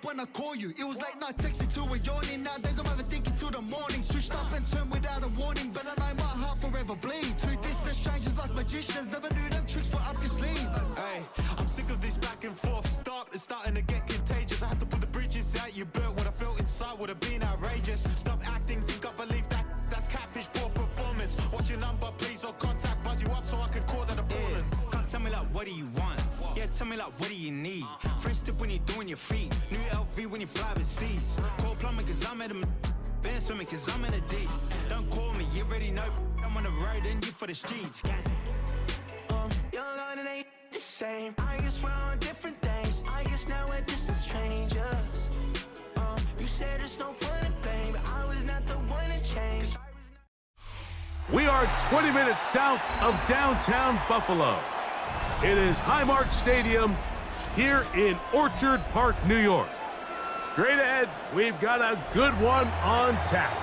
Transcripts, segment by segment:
when I call you. It was like not texting to a yawning. Nowadays I'm overthinking till the morning. Switched up and turned without a warning. But I know my heart forever bleed. Two distant strangers like magicians. Never knew them tricks were up your sleeve. Hey, I'm sick of this back and forth. It's starting to get contagious. I had to put the bridges out you built. What I felt inside would have been outrageous. Stop acting, think I believe that's catfish, poor performance. Watch your number, please, or contact. Buzz you up so I can call that a ballin'. Can't tell me like, what do you want? Yeah, tell me like, what do you need? French tip when you're doing your feet. New LV when you fly overseas. Call plumbing cause I'm at a been swimming cause I'm in a deep. Don't call me, you already know. I'm on the road and you for the streets. Young and it ain't the same. I guess we're on different things. I guess now we're distant strangers. You said there's no fun to blame, but I was not the one to change. We are 20 minutes south of downtown Buffalo. It is Highmark Stadium here in Orchard Park, New York. Straight ahead, we've got a good one on tap.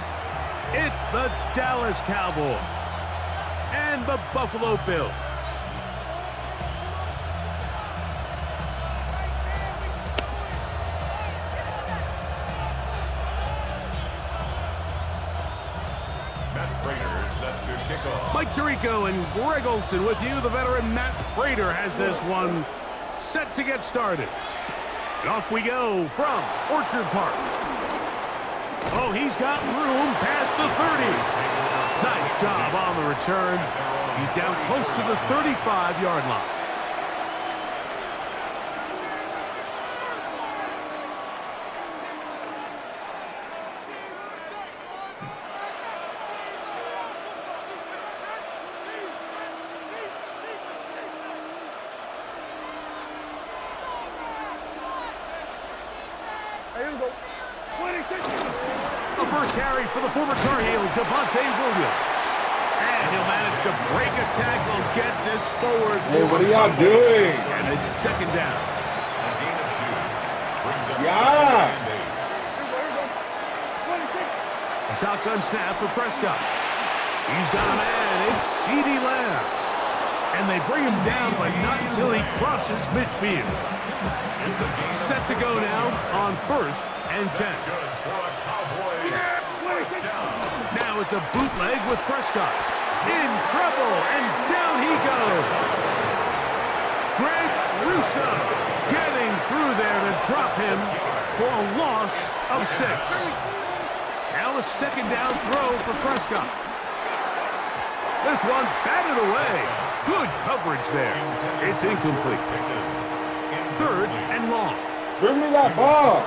It's the Dallas Cowboys and the Buffalo Bills. Mike Tirico and Greg Olson with you. The veteran Matt Prater has this one set to get started. And off we go from Orchard Park. Oh, he's got room past the 30. Nice job on the return. He's down close to the 35-yard line. The first carry for the former Tar Heel, Devontae Williams. And he'll manage to break a tackle, get this forward. Hey, what are y'all doing? And it's second down. Yeah. A shotgun snap for Prescott. He's got a man. It's CeeDee Lamb. And they bring him down, but not until he crosses midfield. Set to go now on 1st and 10. Now it's a bootleg with Prescott. In trouble, and down he goes. Greg Russo getting through there to drop him for a loss of 6. Now a second down throw for Prescott. This one batted away. Good coverage there. It's incomplete. 3rd and long. Bring me that ball.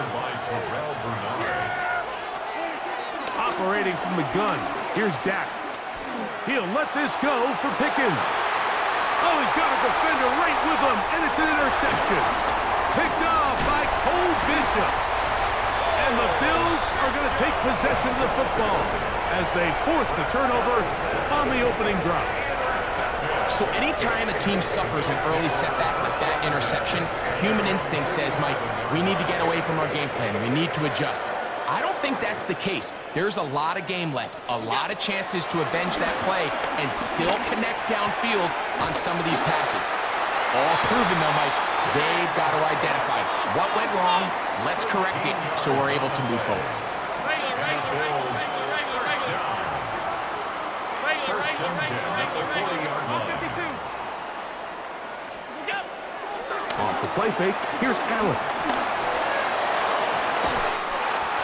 Operating from the gun. Here's Dak. He'll let this go for Pickens. Oh, he's got a defender right with him, and it's an interception. Picked off by Cole Bishop. And the Bills are going to take possession of the football as they force the turnover on the opening drive. So anytime a team suffers an early setback like that interception, human instinct says, Mike, we need to get away from our game plan. We need to adjust. I don't think that's the case. There's a lot of game left, a lot of chances to avenge that play and still connect downfield on some of these passes. All proven, though, Mike. They've got to identify what went wrong, let's correct it so we're able to move forward. Off the play fake, here's Allen.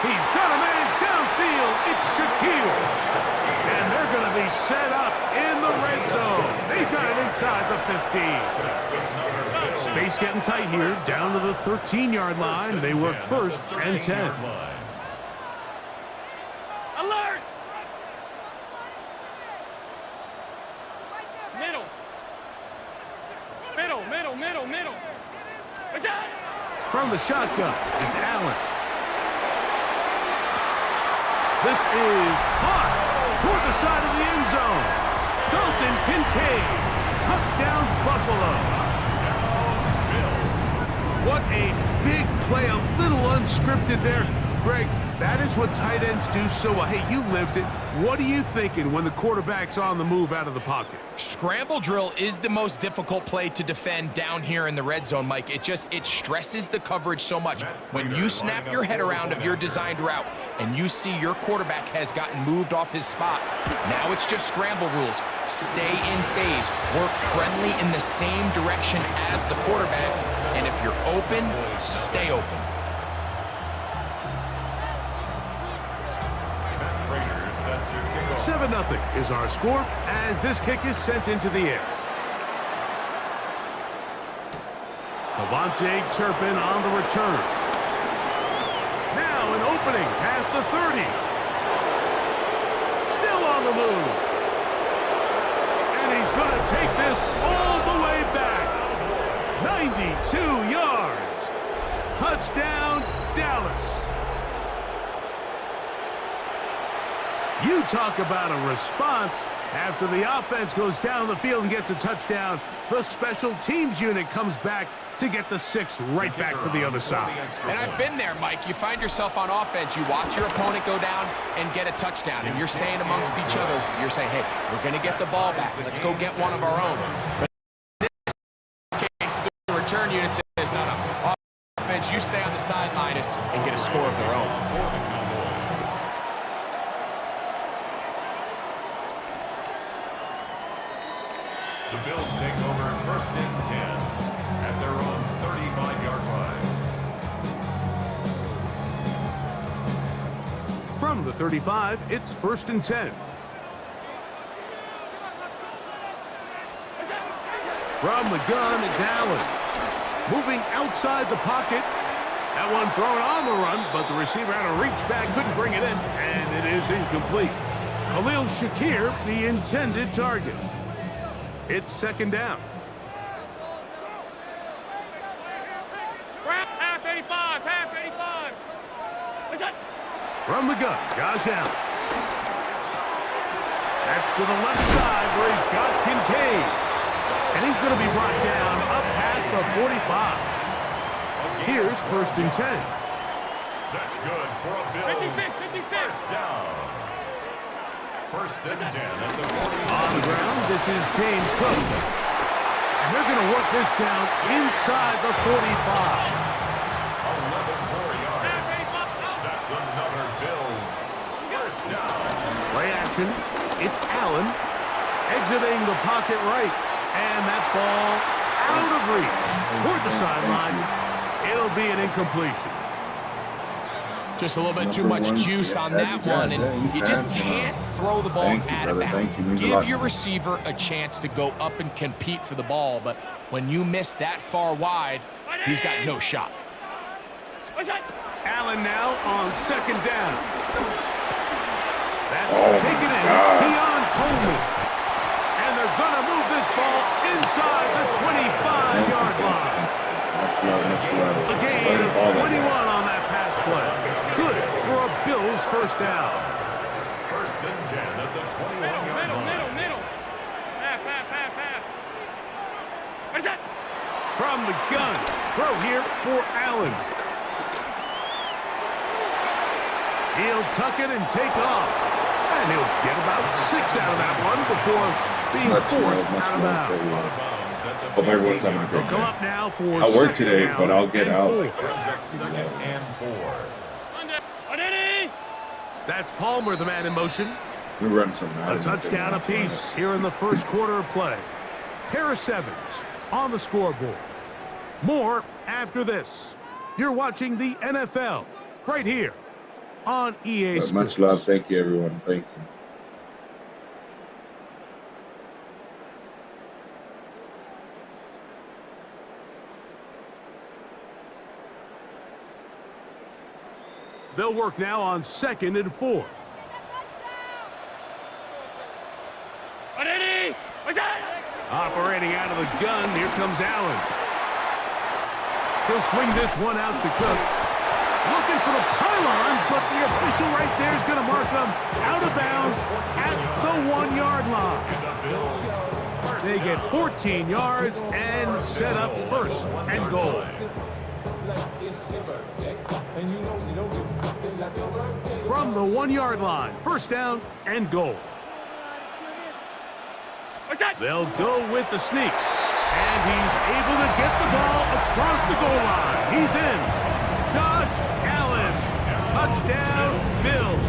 He's got a man downfield. It's Shaquille. And they're going to be set up in the red zone. They've got it inside the 15. Space getting tight here, down to the 13-yard line. They work 1st and 10. Alert! Middle. From the shotgun, it's Allen. This is caught toward the side of the end zone. Dalton Kincaid, touchdown Buffalo. What a big play, a little unscripted there. Greg, that is what tight ends do so well. Hey, you lived it. What are you thinking when the quarterback's on the move out of the pocket? Scramble drill is the most difficult play to defend down here in the red zone, Mike. It stresses the coverage so much. When you snap your head around of your designed route and you see your quarterback has gotten moved off his spot, now it's just scramble rules. Stay in phase, work friendly in the same direction as the quarterback, and if you're open, stay open. 7-0 is our score as this kick is sent into the air. Devontae Turpin on the return. Now an opening past the 30. Still on the move. And he's going to take this all the way back. 92 yards. Touchdown, Dallas. You talk about a response. After the offense goes down the field and gets a touchdown, the special teams unit comes back to get the 6 right back for the other side. And I've been there, Mike. You find yourself on offense, you watch your opponent go down and get a touchdown, and you're saying amongst each other, you're saying, hey, we're going to get the ball back. Let's go get one of our own. But in this case, the return unit says, no. Offense, you stay on the sideline and get a score of their own. The Bills take over 1st and 10 at their own 35-yard line. From the 35, it's 1st and 10. From the gun, it's Allen. Moving outside the pocket. That one thrown on the run, but the receiver had to reach back, couldn't bring it in, and it is incomplete. Khalil Shakir, the intended target. It's 2nd down. Half 85, half 85. What's that? From the gun, Josh Allen. That's to the left side where he's got Kincaid. And he's going to be brought down up past the 45. Here's 1st and 10. That's good for a Bills 56. first down. 1st and 10 at the 46. On the ground, this is James Cook. And they're going to work this down inside the 45. 11 more yards. That's another Bills first down. Play action. It's Allen exiting the pocket right. And that ball out of reach toward the sideline. It'll be an incompletion. Just a little bit too much juice on that one, and you just can't throw the ball out of bounds. Give your receiver a chance to go up and compete for the ball, but when you miss that far wide, he's got no shot. Allen now on 2nd down. That's taken in. Keon Coleman. And they're going to move this ball inside the 25-yard line. A gain of 21 on that pass play. Good for a Bills first down. 1st and 10 at the 21-yard line. Middle. Half. What is that? From the gun, throw here for Allen. He'll tuck it and take off. And he'll get about 6 out of that one before being forced out of bounds. Hope everyone's on my They'll good come day. up now for I'll work 2nd today, down but I'll get and out. 4. Brings up 2nd and 4. That's Palmer, the man in motion. We run some. A touchdown apiece here in the 1st quarter of play. Harris Evans on the scoreboard. More after this. You're watching the NFL right here on EA Sports. Much love. Thank you, everyone. Thank you. They'll work now on 2nd and 4. Operating out of the gun, here comes Allen. He'll swing this one out to Cook. Looking for the pylon, but the official right there is going to mark him out of bounds at the 1-yard line. They get 14 yards and set up 1st and goal. From the 1-yard line, first down and goal. They'll go with the sneak. And he's able to get the ball across the goal line. He's in. Josh Allen. Touchdown, Bills.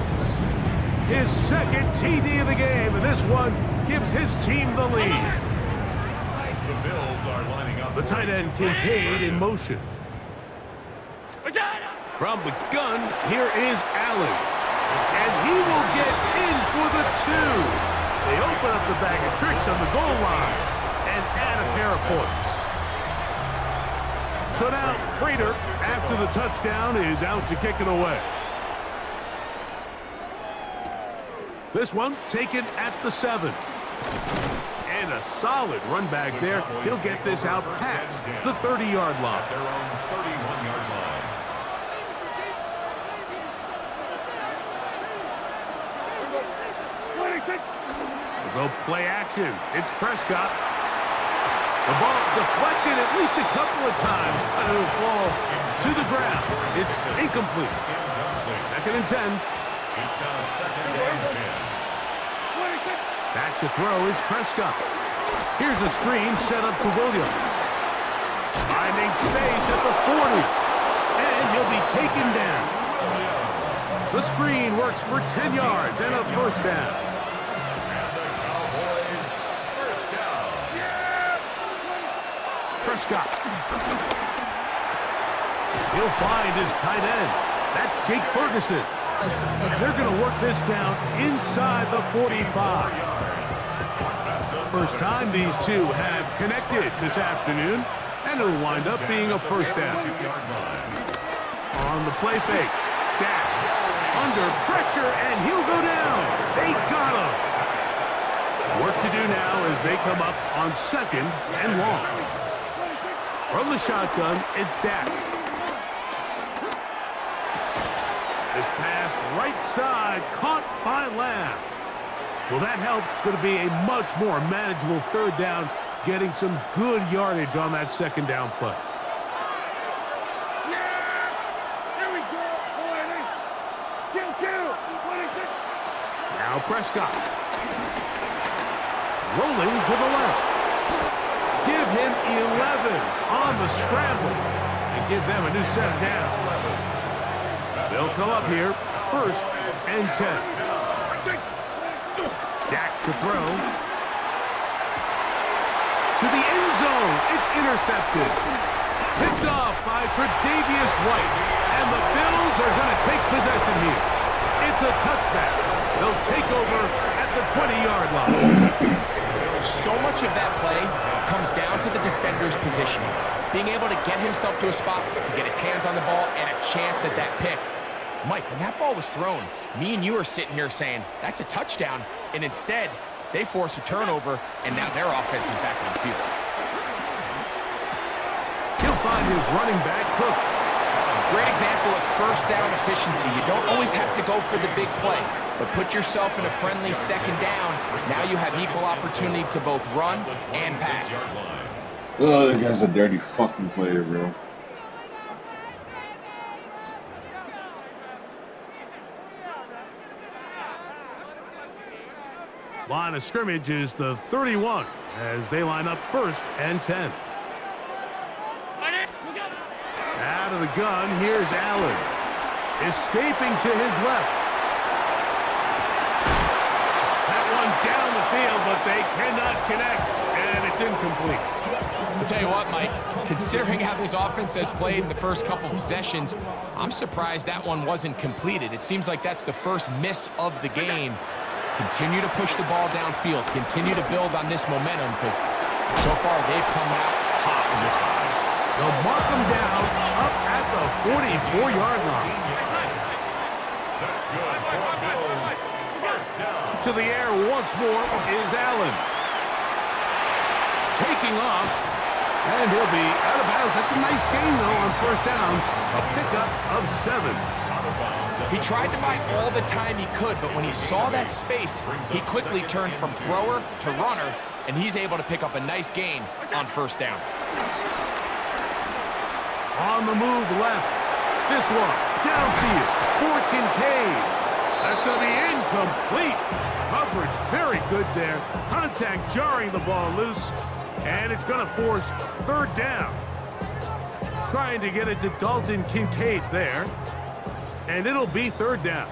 His second TD of the game, and this one gives his team the lead. The Bills are lining up. The tight end Kincaid in motion. From the gun, here is Allen. And he will get in for the 2. They open up the bag of tricks on the goal line and add a pair of points. So now, Prater, after the touchdown, is out to kick it away. This one taken at the 7. And a solid run back there. He'll get this out past the 30-yard line. Their own 31-yard line. They'll play action. It's Prescott. The ball deflected at least a couple of times. It'll fall to the ground. It's incomplete. Second and 10. It's now second and 10. Back to throw is Prescott. Here's a screen set up to Williams. Finding space at the 40. And he'll be taken down. The screen works for 10 yards and a first down. Prescott. He'll find his tight end. That's Jake Ferguson. They're going to work this down inside the 45. First time these two have connected this afternoon, and it'll wind up being a first down. On the play fake. Dash. Under pressure, and he'll go down. They got him. Work to do now as they come up on second and long. From the shotgun, it's Dak. This pass right side, caught by Lamb. Well, that helps. It's going to be a much more manageable third down, getting some good yardage on that second down play. Now Prescott. Rolling to the left. Give him 11 on the scramble and give them a new set down. They'll come up here, first and 10. Dak to throw. To the end zone, it's intercepted. Picked off by Tre'Davious White, and the Bills are going to take possession here. It's a touchback. They'll take over at the 20-yard line. So much of that play comes down to the defender's positioning. Being able to get himself to a spot, to get his hands on the ball, and a chance at that pick. Mike, when that ball was thrown, me and you are sitting here saying, that's a touchdown, and instead, they force a turnover, and now their offense is back on the field. He'll find his running back, Cook. Great example of first down efficiency. You don't always have to go for the big play, but put yourself in a friendly second down. Now you have equal opportunity to both run and pass. Oh, that guy's a dirty fucking player, bro. Line of scrimmage is the 31 as they line up first and 10. Out of the gun, here's Allen. Escaping to his left. That one down the field, but they cannot connect, and it's incomplete. I'll tell you what, Mike, considering how this offense has played in the first couple possessions, I'm surprised that one wasn't completed. It seems like that's the first miss of the game. Continue to push the ball downfield. Continue to build on this momentum because so far they've come out hot in this one. They'll mark them down up at the 44-yard line. That's good for Bills. First down. To the air once more is Allen. Taking off, and he'll be out of bounds. That's a nice gain, though, on first down. A pickup of 7. He tried to buy all the time he could, but when he saw that space, he quickly turned from thrower to runner, and he's able to pick up a nice gain on first down. On the move left. this one downfield for Kincaid. That's going to be incomplete. Coverage very good there. Contact jarring the ball loose. And it's going to force third down. Trying to get it to Dalton Kincaid there. And it'll be third down.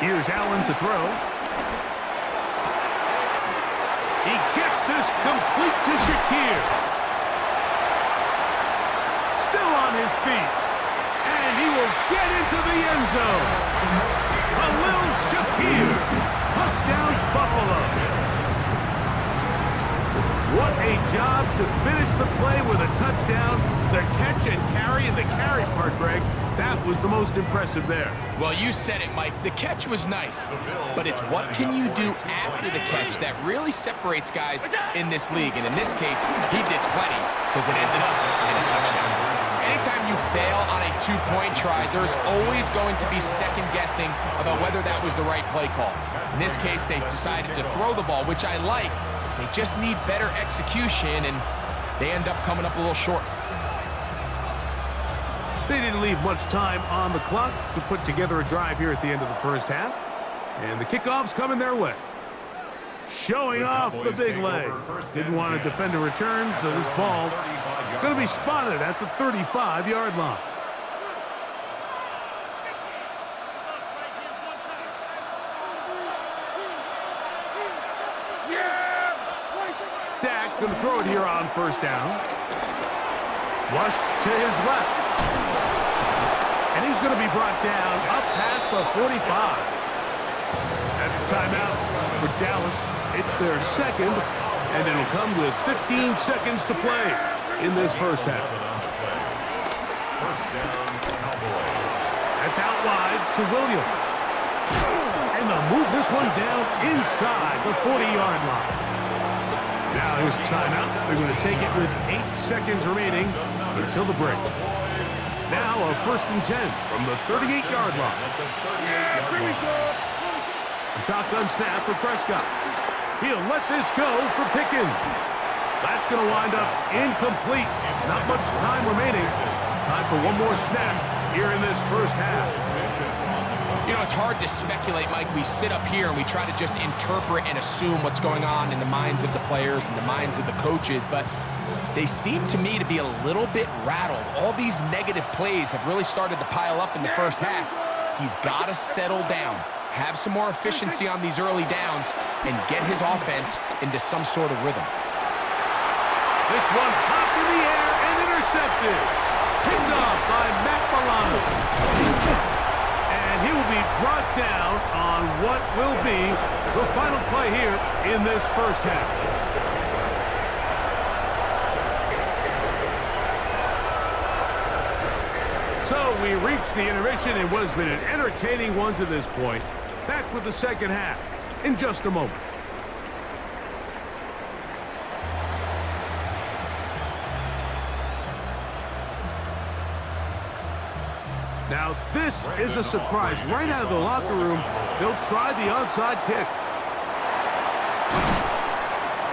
Here's Allen to throw. He gets this complete to Shakir. Still on his feet. And he will get into the end zone. Khalil Shakir. Touchdown, Buffalo. What a job to finish the play with a touchdown. The catch and carry, and the carry part, Greg, that was the most impressive there. Well, you said it, Mike. The catch was nice, but it's what can you do after the catch that really separates guys in this league. And in this case, he did plenty because it ended up in a touchdown. Anytime you fail on a two-point try, there's always going to be second-guessing about whether that was the right play call. In this case, they decided to throw the ball, which I like. They just need better execution, and they end up coming up a little short. They didn't leave much time on the clock to put together a drive here at the end of the first half. And the kickoff's coming their way. Showing off the big leg. Didn't want to defend a return, so this ball going to be spotted at the 35-yard line. Dak going to throw it here on first down. Flushed to his left. And he's going to be brought down up past the 45. That's a timeout for Dallas. It's their second, and it'll come with 15 seconds to play in this first half. First down, Cowboys. That's out wide to Williams. And they'll move this one down inside the 40-yard line. Now here's a timeout. They're going to take it with 8 seconds remaining until the break. Now a 1st and 10 from the 38-yard line. A shotgun snap for Prescott. He'll let this go for Pickens. That's going to wind up incomplete. Not much time remaining. Time for one more snap here in this first half. You know, it's hard to speculate, Mike. We sit up here and we try to just interpret and assume what's going on in the minds of the players and the minds of the coaches, but they seem to me to be a little bit rattled. All these negative plays have really started to pile up in the first half. He's got to settle down, have some more efficiency on these early downs, and get his offense into some sort of rhythm. This one popped in the air and intercepted. Picked off by Matt Milano. And he will be brought down on what will be the final play here in this first half. So we reached the intermission in what has been an entertaining one to this point. Back with the second half in just a moment. Now, this is a surprise. Right out of the locker room, they'll try the onside kick.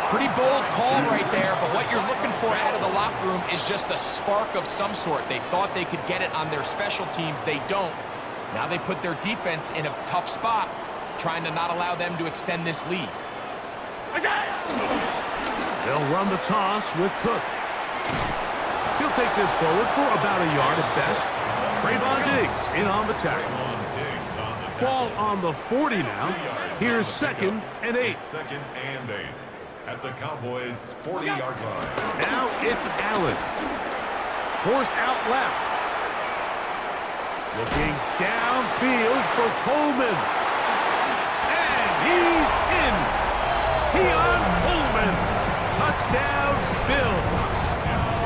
Pretty bold call right there, but what you're looking for out of the locker room is just a spark of some sort. They thought they could get it on their special teams. They don't. Now they put their defense in a tough spot, trying to not allow them to extend this lead. They'll run the toss with Cook. He'll take this forward for about a yard at best. Trayvon Diggs in on the tackle. Ball on the 40 now. Here's 2nd and 8. 2nd and 8 at the Cowboys' 40-yard line. Now it's Allen. Forced out left. Looking downfield for Coleman. And he's in. Keon Coleman. Touchdown, Bills.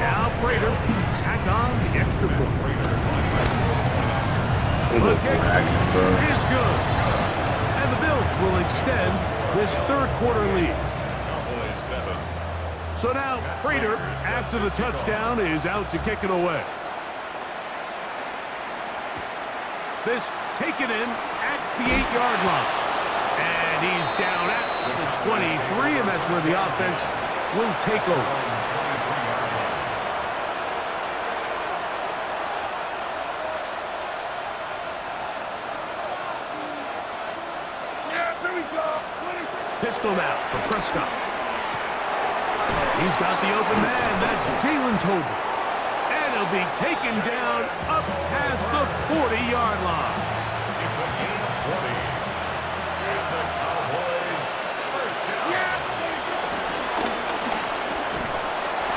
Now Prater tack on the extra point. The kick is good. And the Bills will extend this third quarter lead. Cowboys 7. So now Prater, after the touchdown, is out to kick it away. This taken in at the 8-yard line. And he's down at The 23, and that's where the offense will take over. Pistol now for Prescott. He's got the open man. That's Jalen Tolbert. And he'll be taken down up past the 40-yard line. It's a gain of 20. And the Cowboys first down.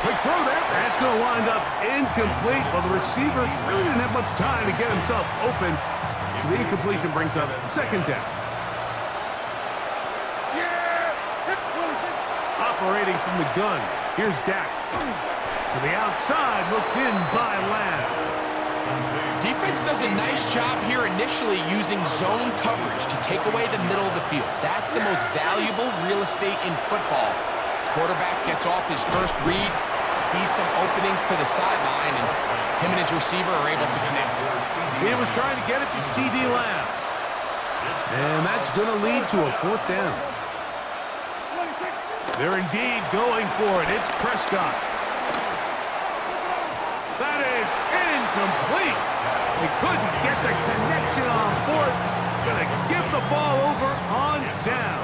Quick throw there. That's going to wind up incomplete. Well, the receiver really didn't have much time to get himself open. So the incompletion brings up second down. Operating from the gun. Here's Dak. To the outside, looked in by Lamb. Defense does a nice job here initially using zone coverage to take away the middle of the field. That's the most valuable real estate in football. Quarterback gets off his first read, sees some openings to the sideline, and him and his receiver are able to connect. He was trying to get it to C.D. Lamb. And that's going to lead to a fourth down. They're indeed going for it. It's Prescott. That is incomplete. They couldn't get the connection on fourth. Going to give the ball over on down.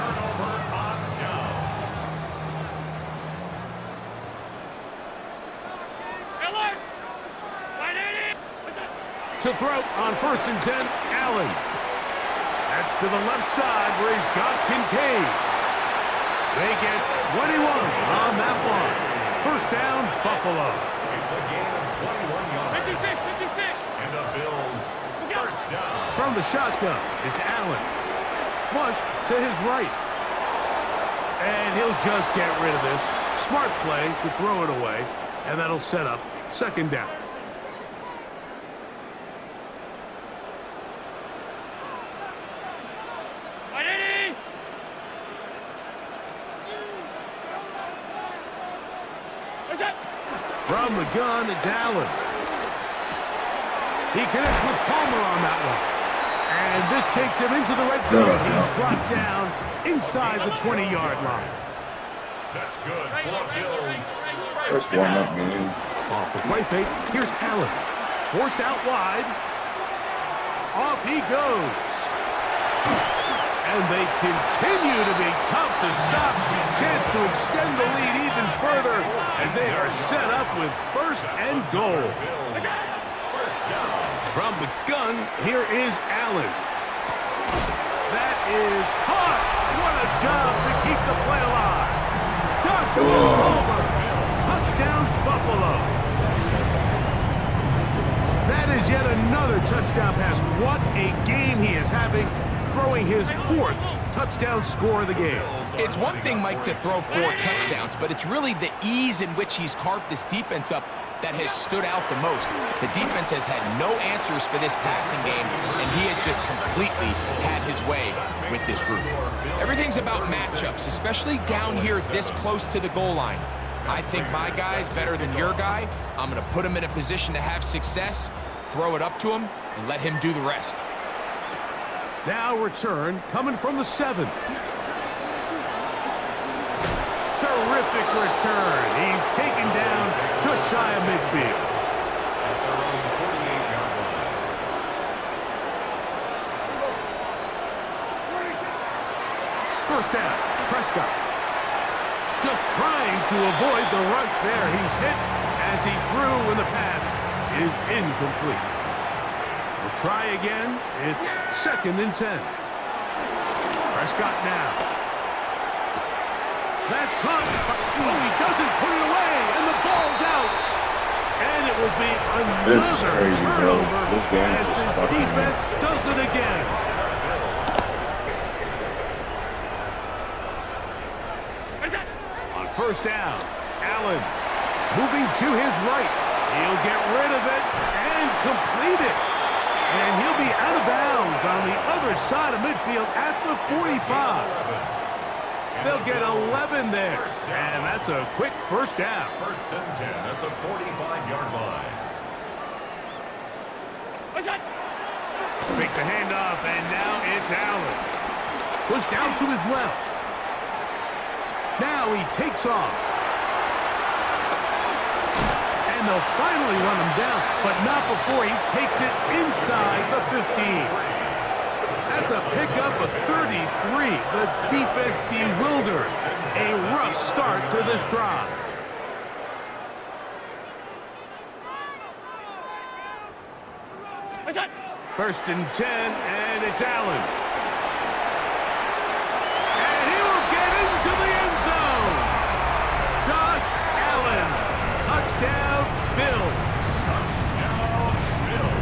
To throw on 1st and 10, Allen. That's to the left side where he's got Kincaid. They get 21 on that one. First down, Buffalo. It's a gain of 21 yards. 56. And the Bills first down. From the shotgun, it's Allen. Flush to his right. And he'll just get rid of this. Smart play to throw it away. And that'll set up second down. From the gun, it's Allen. He connects with Palmer on that one. And this takes him into the red zone. He's brought down inside the 20-yard line. That's good for Bills. First warm-up game. Off the play fake. Here's Allen. Forced out wide. Off he goes. And they continue to be tough to stop. Chance to extend the lead even further as they are set up with 1st and goal. From the gun, here is Allen. That is hot. What a job to keep the play alive. Joshua Palmer. Touchdown, Buffalo. That is yet another touchdown pass. What a game he is having, throwing his 4th touchdown score of the game. It's one thing, Mike, to throw 4 touchdowns, but it's really the ease in which he's carved this defense up that has stood out the most. The defense has had no answers for this passing game, and he has just completely had his way with this group. Everything's about matchups, especially down here this close to the goal line. I think my guy's better than your guy. I'm going to put him in a position to have success, throw it up to him, and let him do the rest. Now return coming from the 7. Terrific return. He's taken down just shy of midfield. First down, Prescott. Just trying to avoid the rush there. He's hit as he threw when the pass is incomplete. We'll try again. It's 2nd and 10. Prescott now. That's caught. Oh, he doesn't put it away, and the ball's out. And it will be another This is crazy, bro. turnover This game as is this fucking defense does it again. On first down, Allen moving to his right. He'll get rid of it and complete it. And he'll be out of bounds on the other side of midfield at the 45. They'll get 11 there, and that's a quick first down. 1st and 10 at the 45-yard line. Fake the handoff, and now it's Allen. Pushed out to his left. Now he takes off. And they'll finally run him down, but not before he takes it inside the 15. That's a pickup of 33. The defense bewildered. A rough start to this drive. First and 10, and it's Allen. And he will get into the end zone. Josh Allen. Touchdown, Bills. Touchdown, Bills.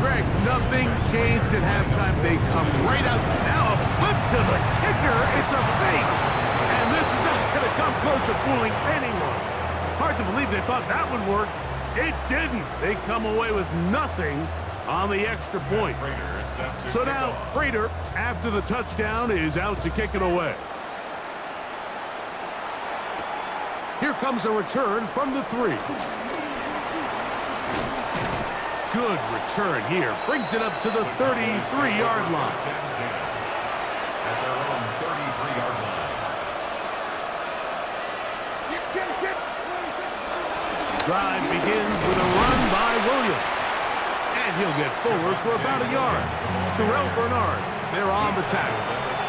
Greg, nothing changed at halftime. They come right out. Now a flip to the kicker. It's a fake. And this is not going to come close to fooling anyone. Hard to believe they thought that would work. It didn't. They come away with nothing on the extra point. So now, Prater, after the touchdown, is out to kick it away. Here comes a return from the 3. Good return here. Brings it up to the 33-yard line. At their own 33-yard line. Drive begins with a run by Williams. And he'll get forward for about a yard. Terrell Bernard, they're on the tackle.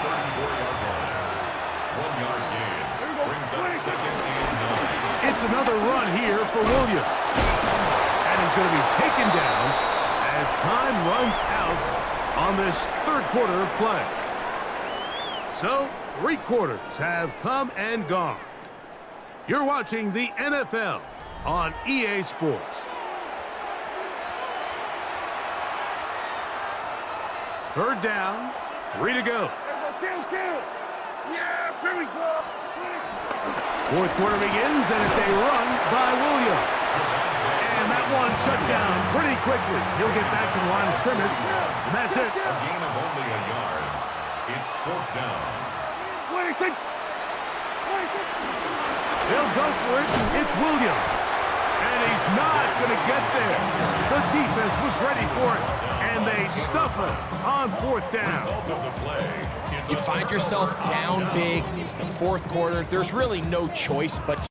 34-yard line. 1-yard gain. Brings up second and 9. It's another run here for Williams. And he's going to be taken down as time runs out on this third quarter of play. So, 3 quarters have come and gone. You're watching the NFL on EA Sports. Third down, 3 to go. Yeah, very good. Fourth quarter begins, and it's a run by Williams. And that one shut down pretty quickly. He'll get back to the line of scrimmage, and that's it. A gain of only a yard. It's 4th down. They'll go for it, and it's Williams. And he's not going to get there. The defense was ready for it, and they stuff him on 4th down. You find yourself down big. It's the 4th quarter. There's really no choice but to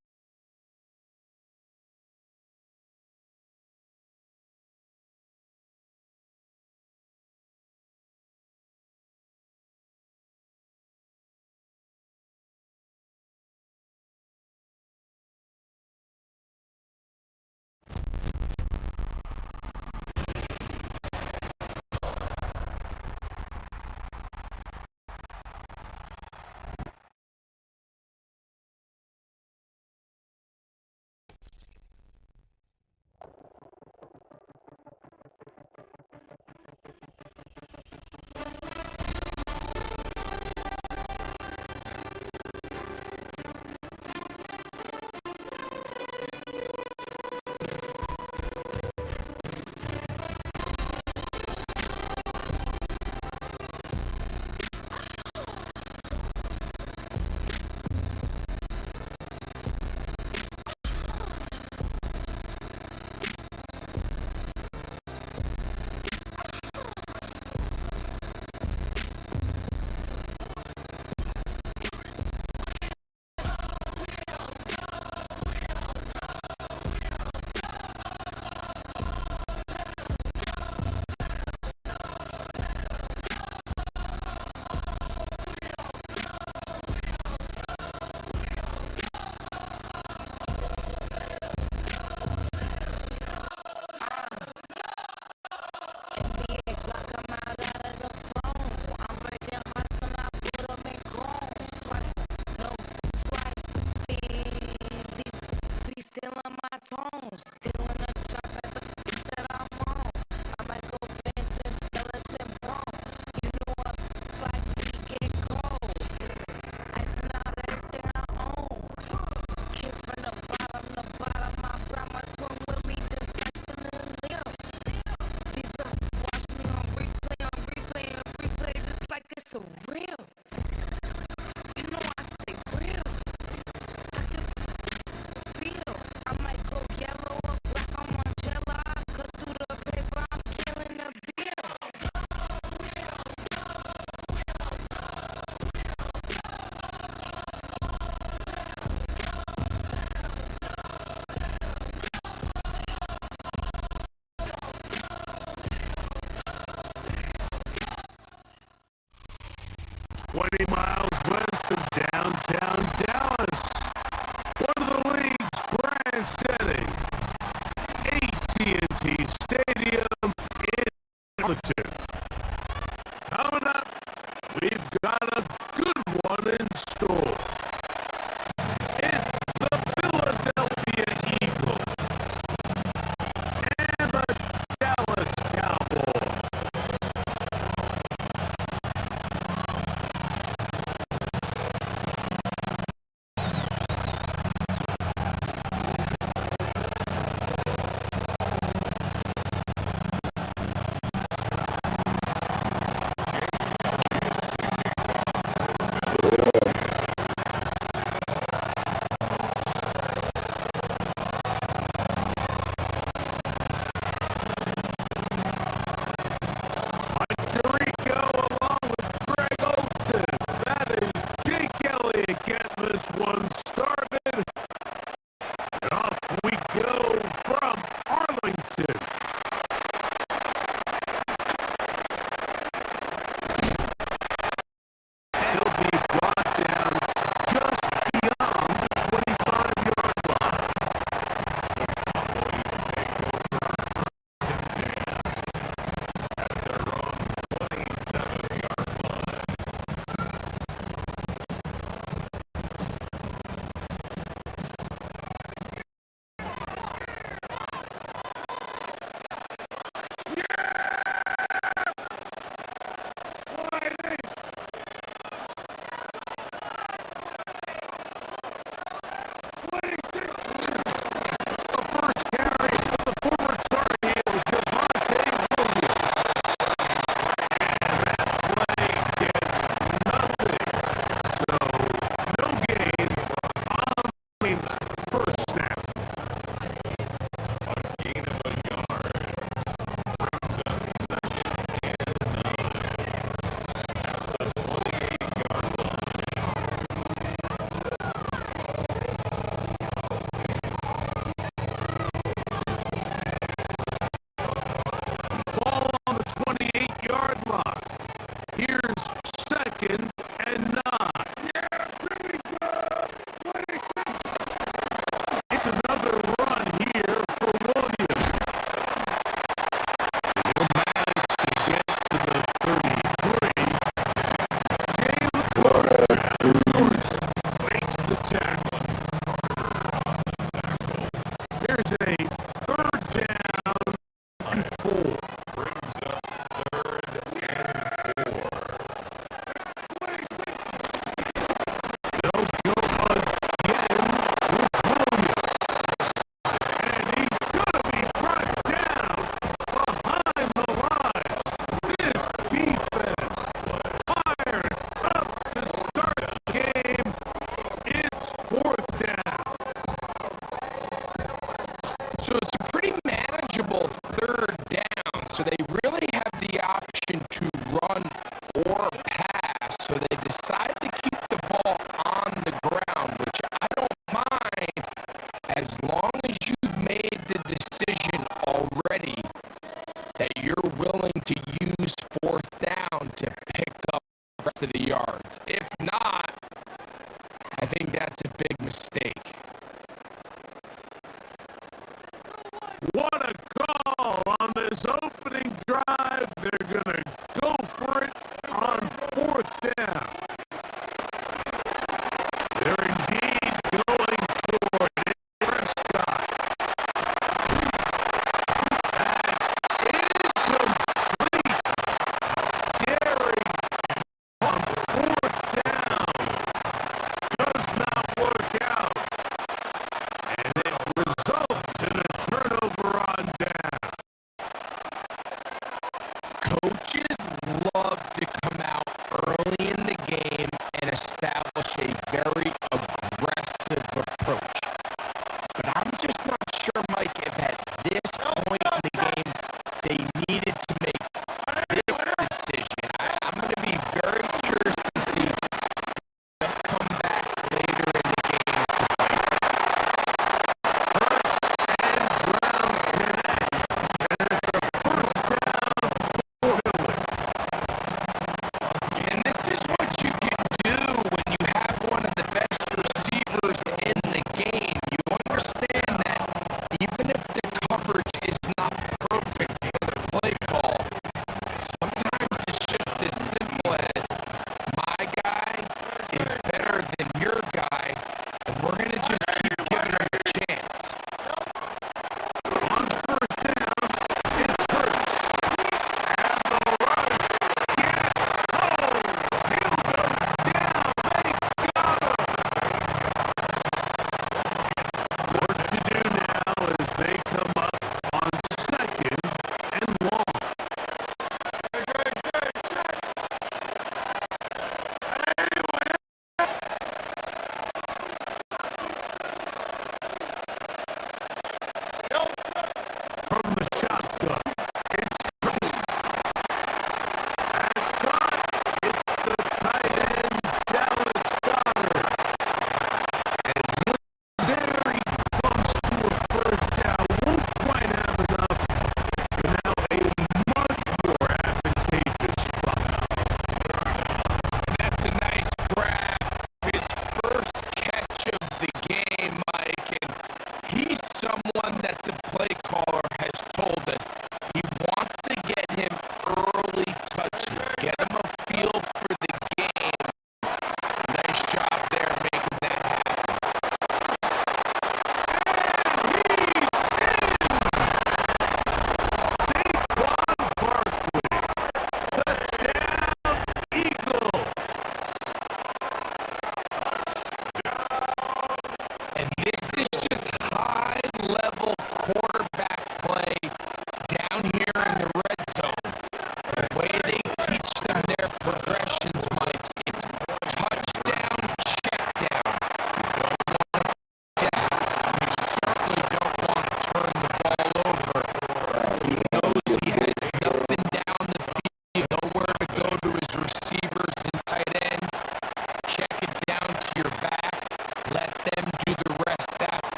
20 miles west of downtown Dallas. One of the league's grand settings, AT&T Stadium in Arlington. Coming up, we've got a good one in store. It's the Philadelphia Eagles and the Dallas Cowboys. Tirico along with Greg Olson. That is Jake Elliott getting this one started. And off we go from Arlington. He'll be brought down just beyond the 25-yard line. The first carry for the former Tar Heel, Javonte Williams. And that play gets nothing. So, no gain on Williams' first snap. A gain of a yard. Brings up second and 9. The 28-yard line. Ball on the 28-yard line. Here's second and 9. It's another run here for Williams. He'll manage to get to the 33. Jalen breaks the tackle. Here's a third down and 4. Brings up third and 4. They'll go again with Williams. And he's going to be brought down behind the line. This defense fired up to start the game. It's 4th down.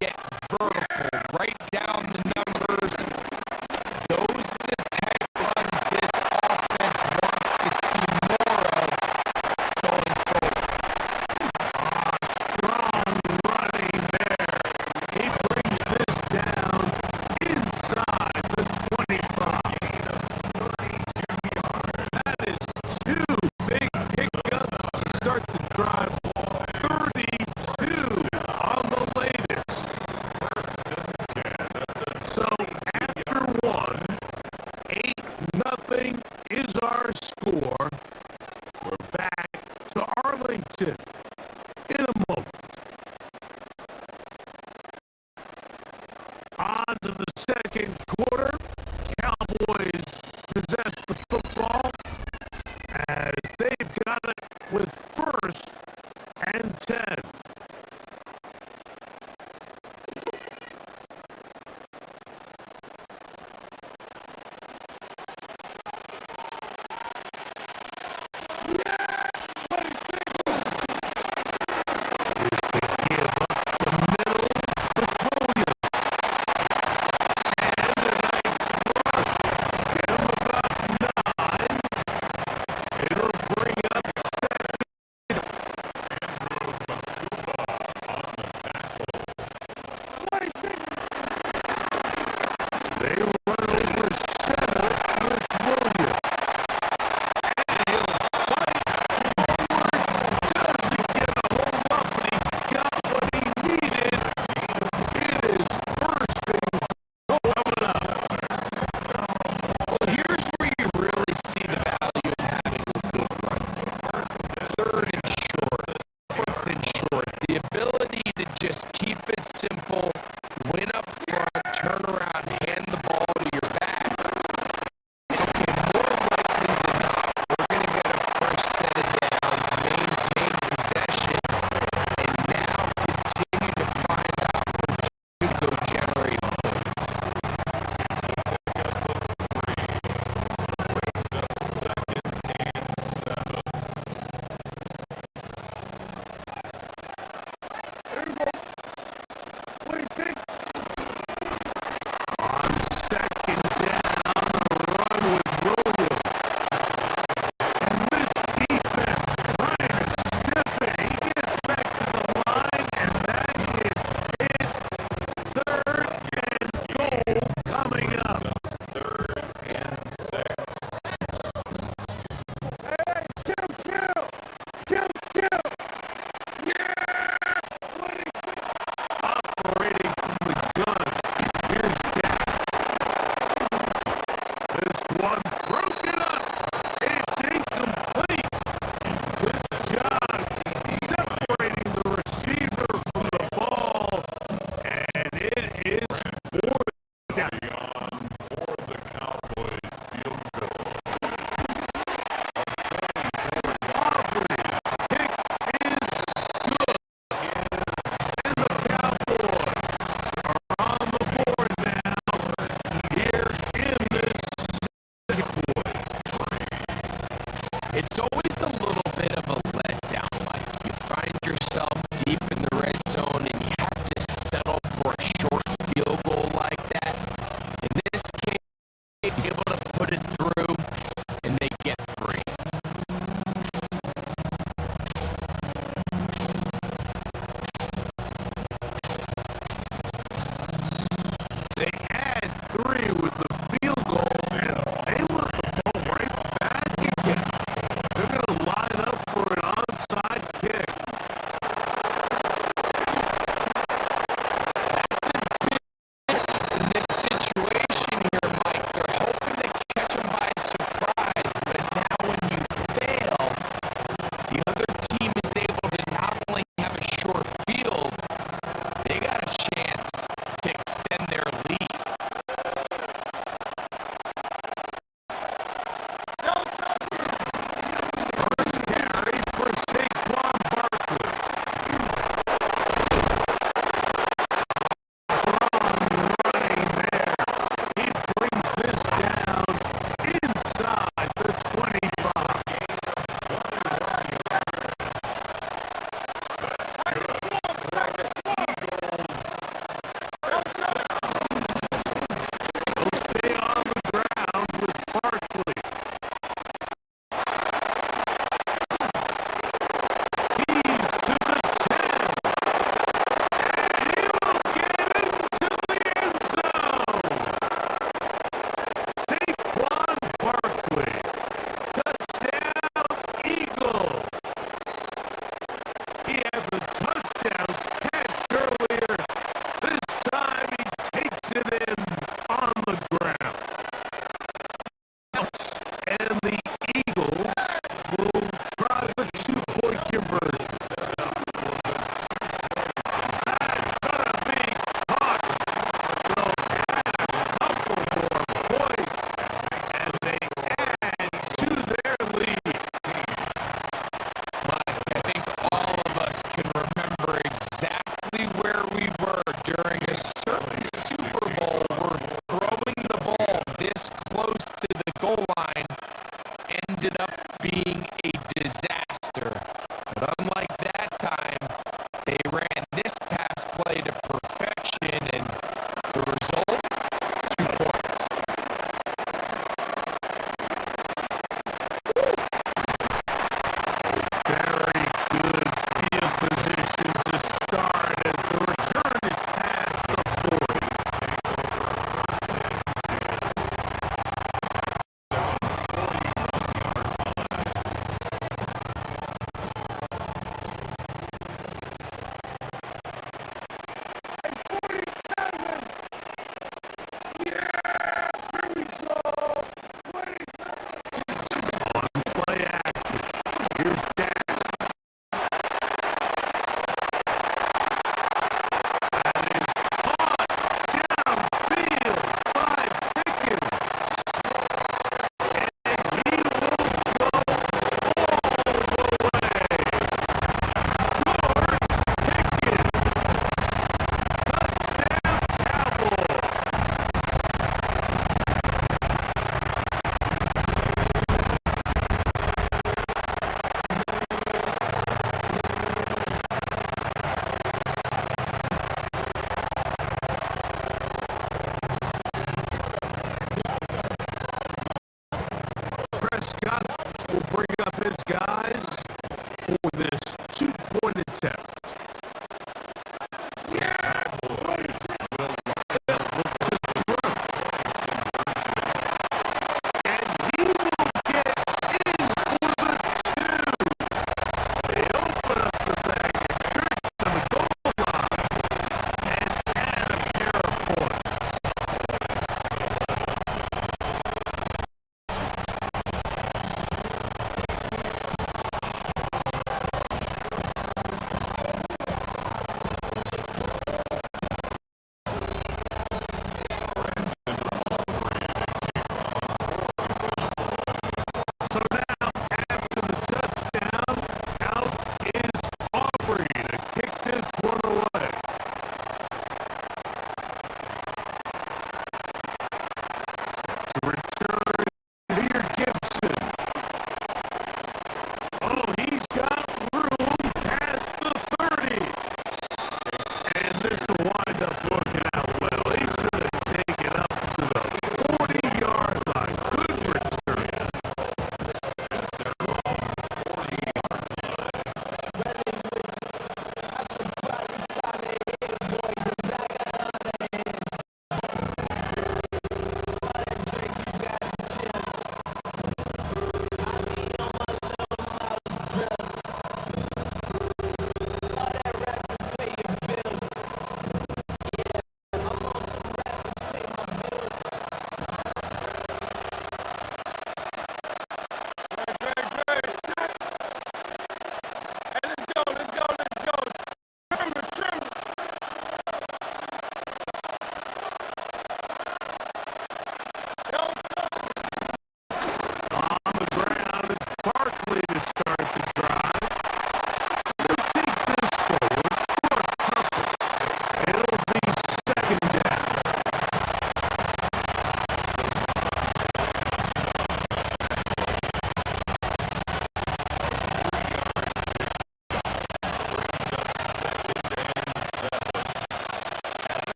get vertical, right down the numbers. Those are the type runs this offense wants to see more of going forward. Strong running there. He brings this down inside the 25. That is two big pickups to start the drive. 32 on the latest. So after one, 8-0 is our score. We're back to Arlington in a moment. On to the second quarter. Cowboys possess the football as they've got it with 1st and 10. They run over center with Williams. And he'll fight forward. Doesn't get a hold up, but he got what he needed. It is bursting coming up. Well, here's where you really see the value of having a good run. 3rd and short, 4th and short. The ability to just keep it simple, win up front, turn around, hand the ball to your back. It's okay, more likely than not, we're going to get a fresh set of downs, maintain possession, and now continue to find out where to go generate points. Wait.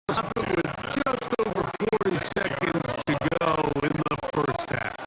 with just over 40 seconds to go in the first half.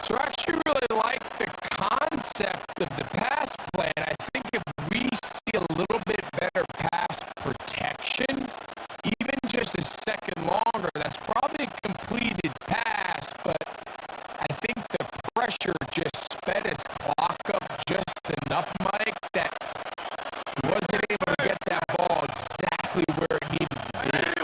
So I actually really like the concept of the pass play, and I think if we see a little bit better pass protection, even just a second longer, that's probably a completed pass, but I think the pressure just sped his clock up just enough, Mike, that he wasn't able to get that ball exactly where it needed to be.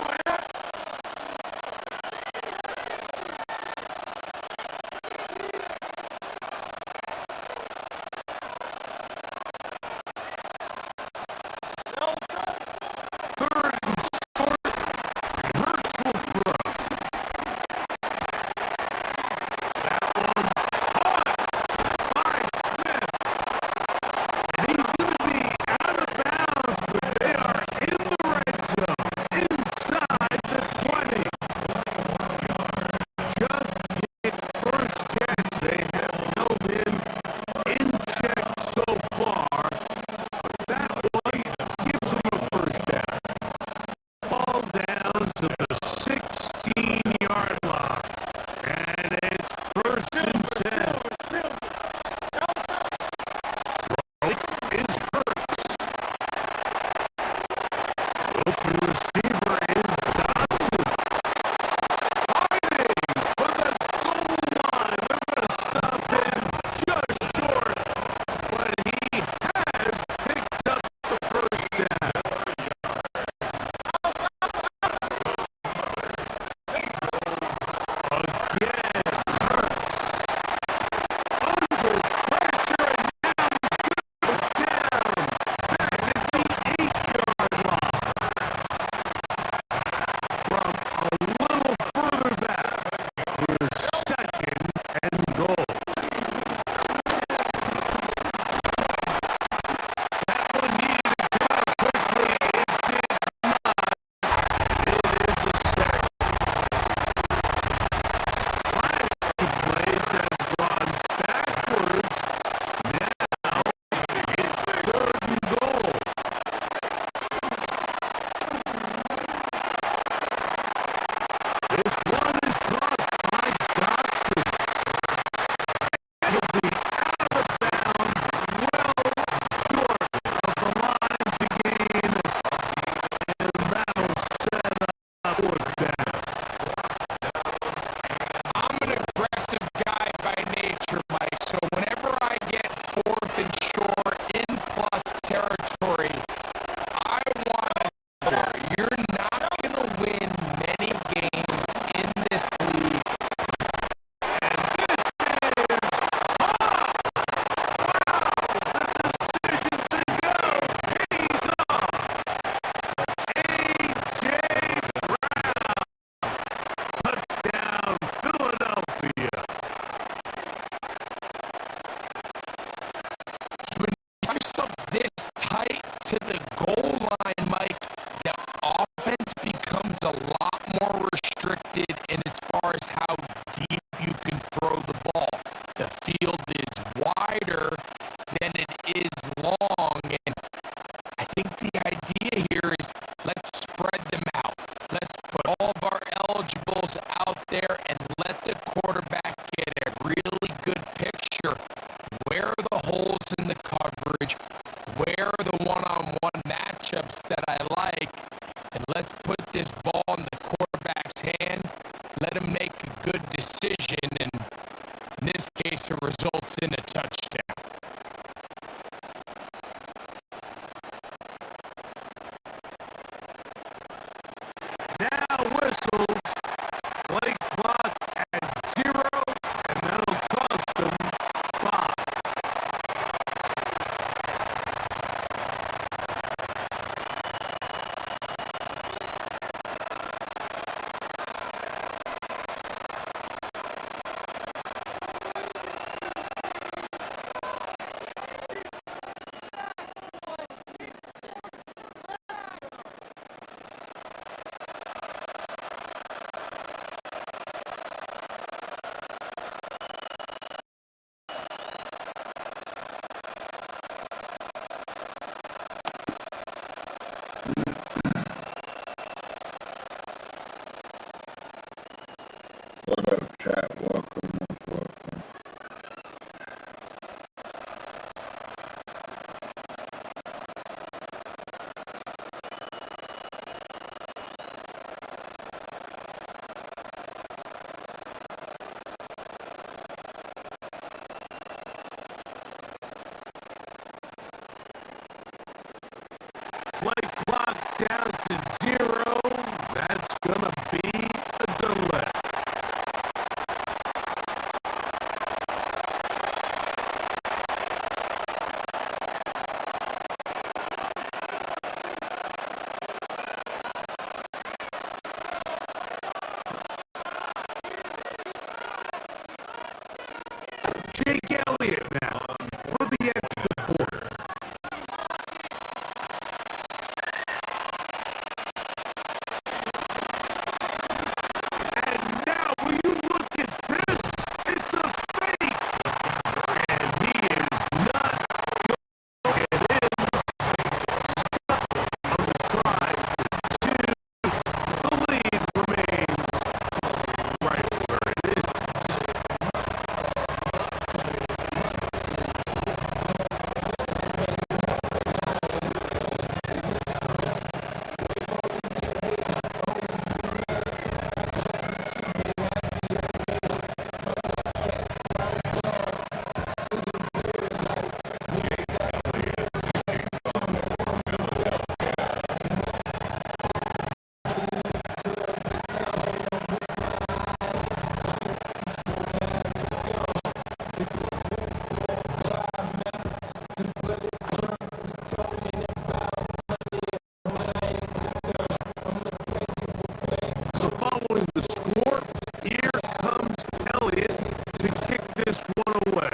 this one away.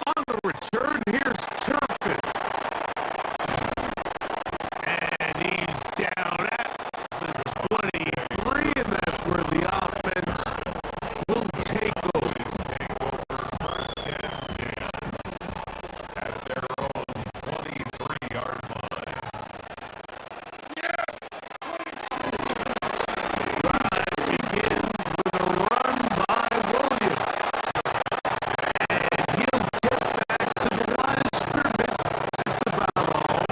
On the return, here's Turpin. And he's down at the 23, and that's where the offense will take over. First and 10 at their own 23-yard line. Drive begins with a run by Williams. And he'll get back to the line of scrimmage. That's about all.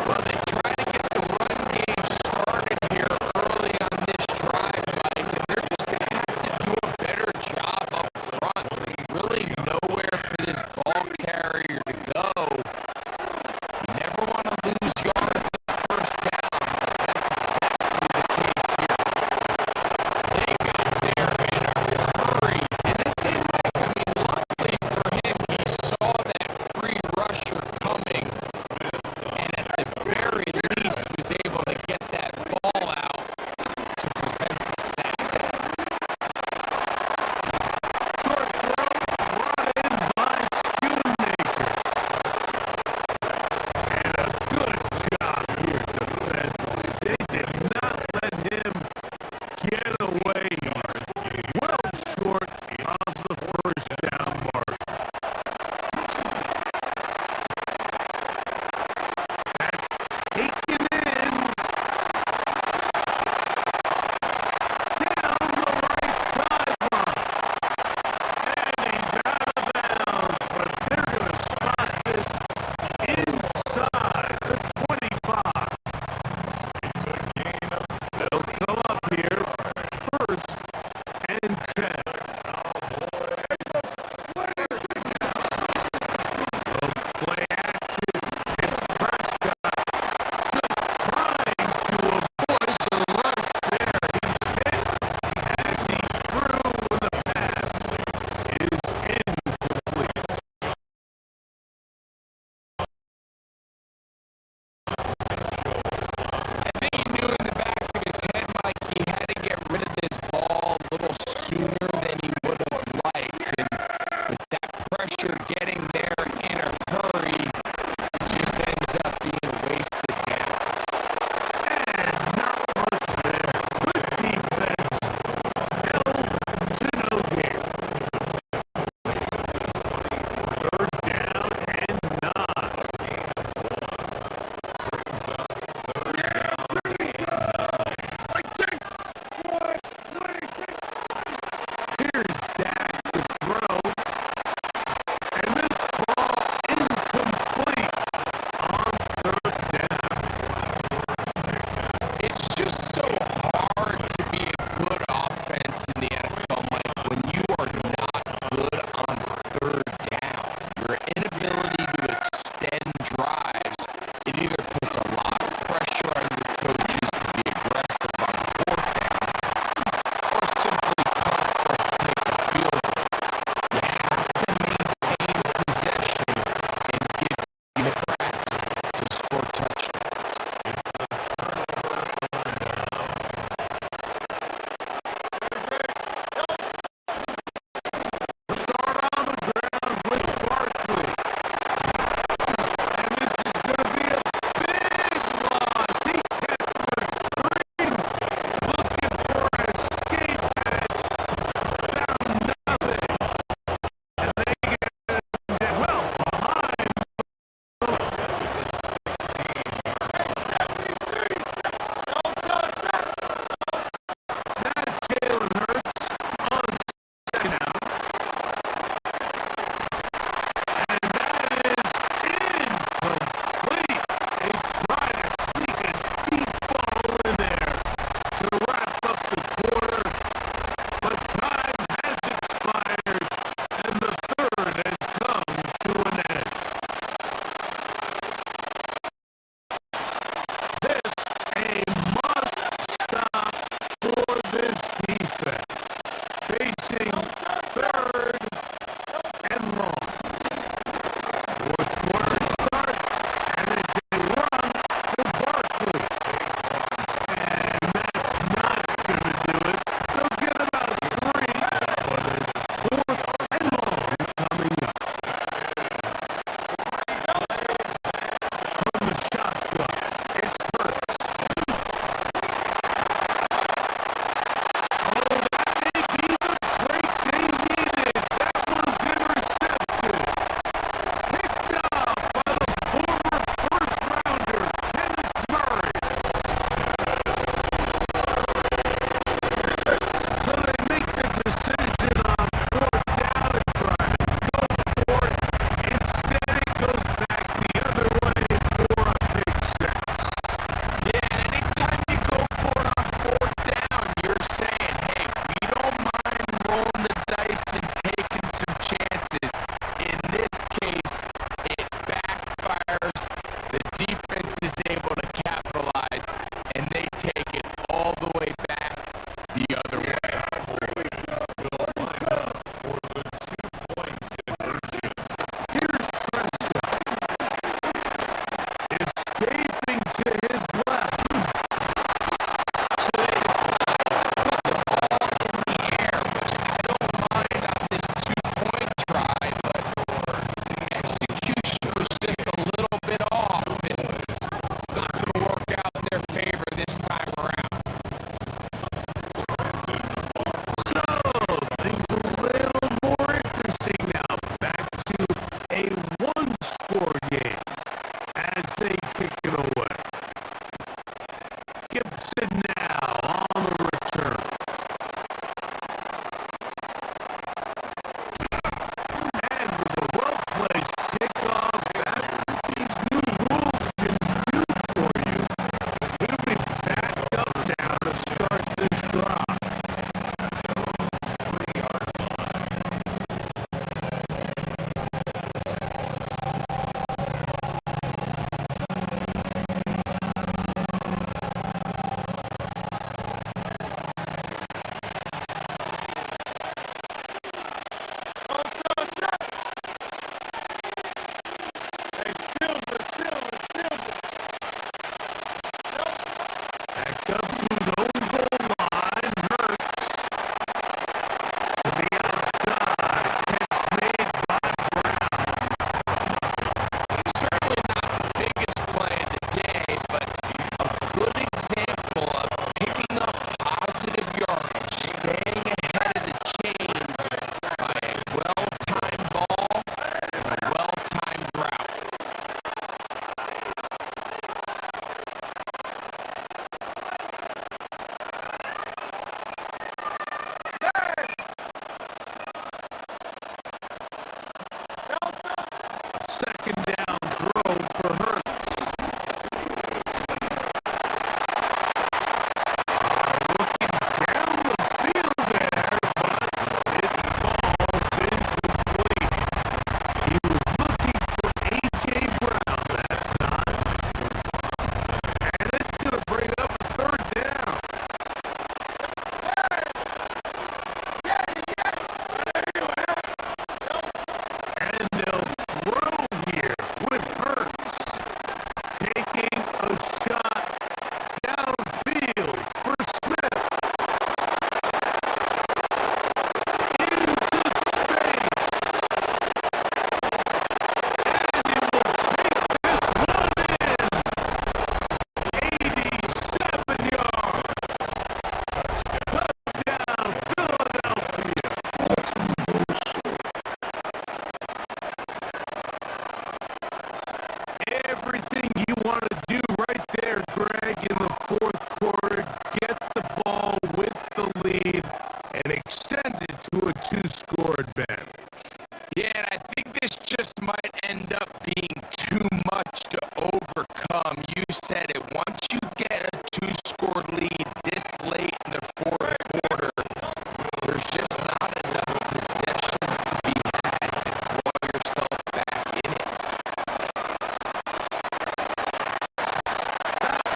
Well, they try to get the run game started here early on this drive, Mike, and they're just going to have to do a better job up front. There's really nowhere for this ball carrier to go. You never want to lose yards on the first down, but that's exactly the case here. They got there in a hurry, didn't they, Mike? I mean, luckily for him, he saw that free rusher coming, and at the very least was able to get that ball out to prevent the sack. Short throw brought in by Schoonmaker. And a good job here defensively. They did not let him get away. He's well short of the first down mark. That's taken in down the right sideline. And he's out of bounds, but they're going to spot this inside the 25. It's a gain of They'll come up here first and 10. Play action. It's Prescott just trying to avoid the rush there. He's hit as he threw when the pass is incomplete. I think he knew in the back of his head, Mike, he had to get rid of this ball a little sooner Gibson now on the return. And with a well-placed kickoff, that's what these new rules can do for you. It'll be backed up now to start this drive. Back up to his own goal line. Hurts to the outside. Catch made by Brown. He's certainly not the biggest play of the day, but a good example of picking up positive yardage, staying ahead of the chains by a well-timed ball and a well-timed route. Second down throw for Hurts. Looking down the field there, but it falls incomplete. He was looking for A.J. Brown that time. And it's going to bring up a third down. And they'll throw here with Hurts taking a shot downfield for Smith. Into space. And he will take this one in. 87 yards. Touchdown, Philadelphia. Everything you want to do right there, Greg, in the fourth quarter. Get the ball with the lead and extend it to a two-score advantage. Yeah, and I think this just might end up being too much to overcome. You said it. Once you get a two-score lead this late in the fourth quarter, there's just not enough possessions to be had to claw yourself back in it.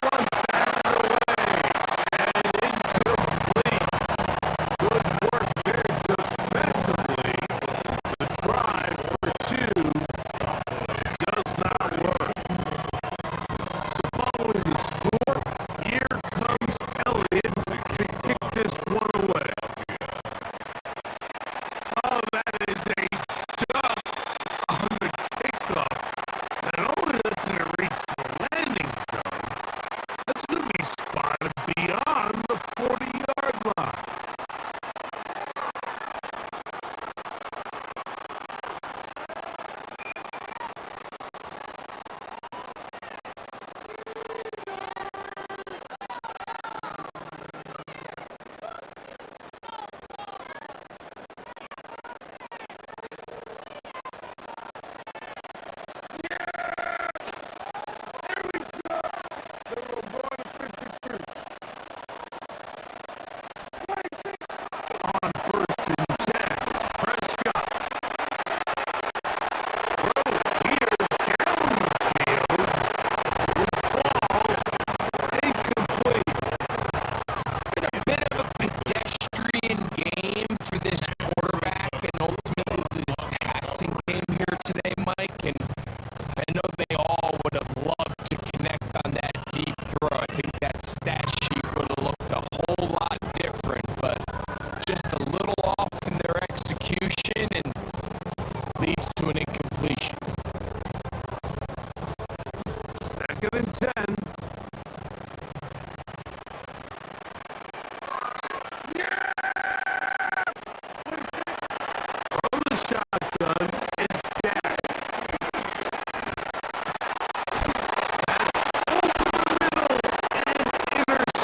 One back away and incomplete. Good work there defensively. The try for two does not work. So following the score, here comes Elliott to kick this one away. Oh, that is a dunk on the kickoff. Not only doesn't it reach the landing zone, that's going to be spotted beyond the 40-yard line. On first and 10, Prescott. Throw here down the field will fall incomplete. Been a bit of a pedestrian game for this quarterback and ultimately this passing game here today, Mike. And I know they all would have loved to connect on that deep throw. I think that stat sheet would have looked a whole lot different, but just a little off in their execution and leads to an incompletion. Second and 10. From the shotgun, it's Dak. That's over the middle and intercepted.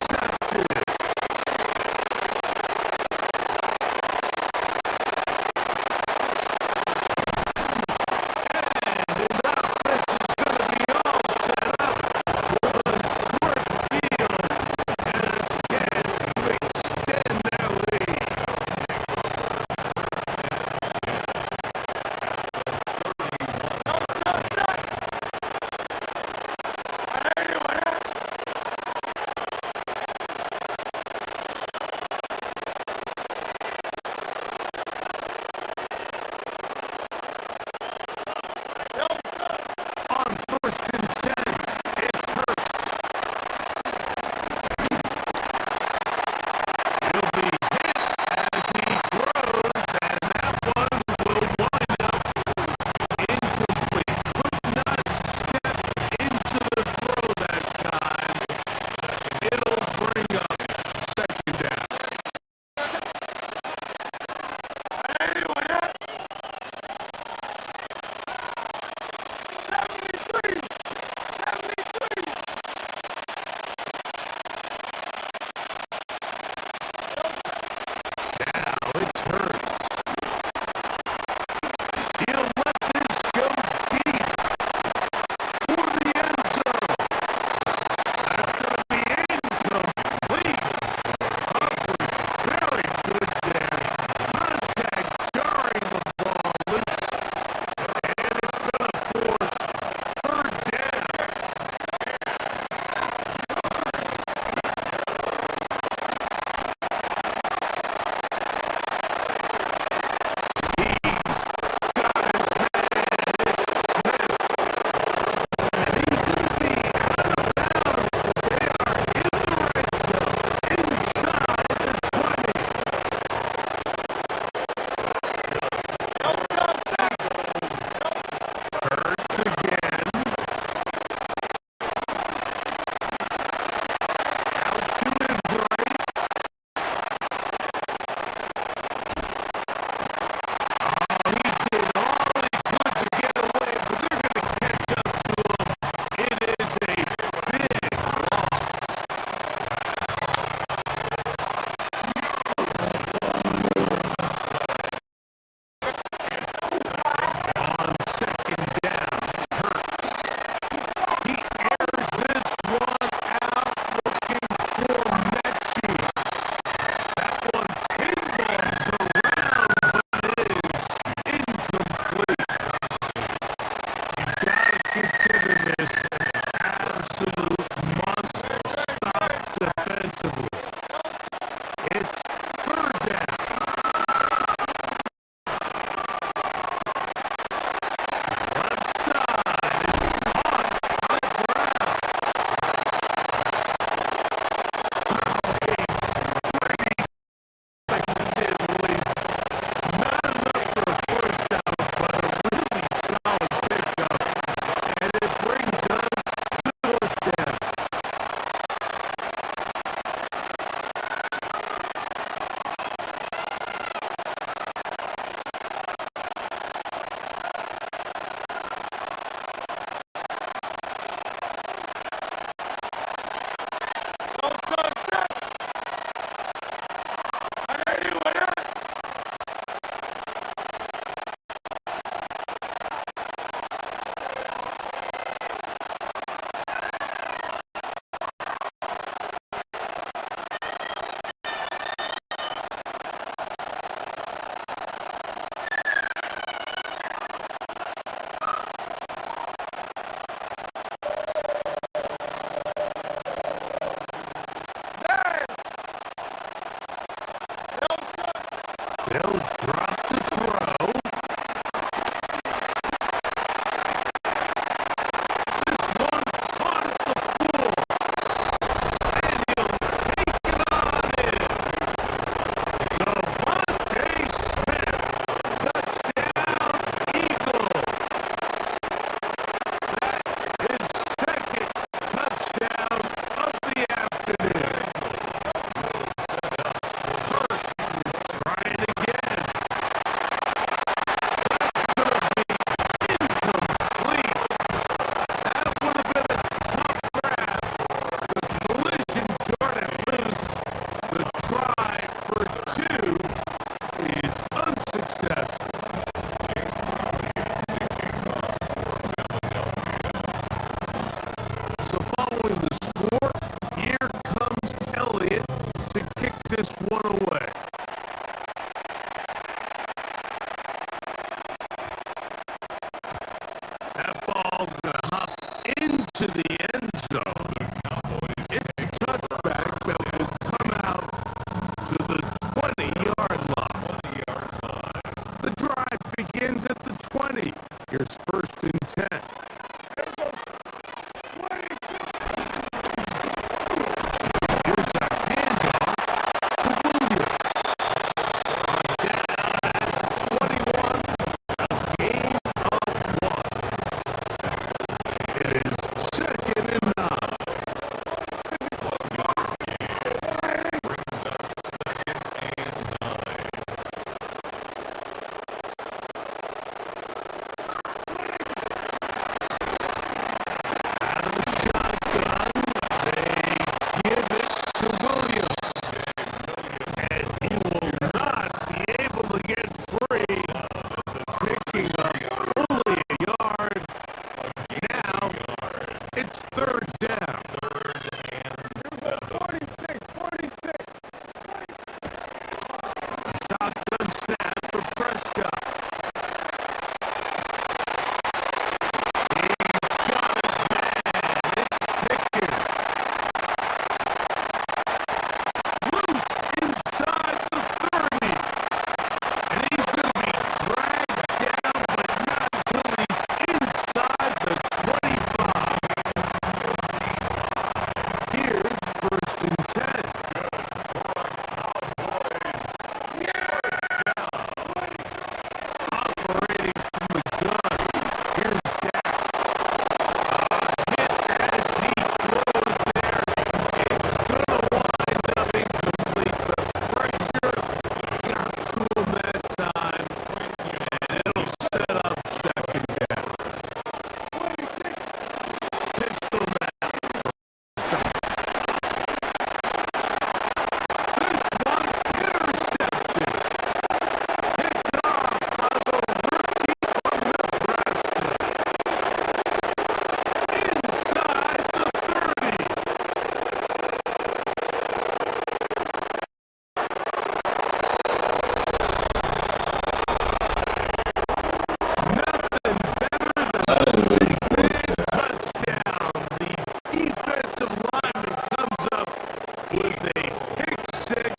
with a pick six.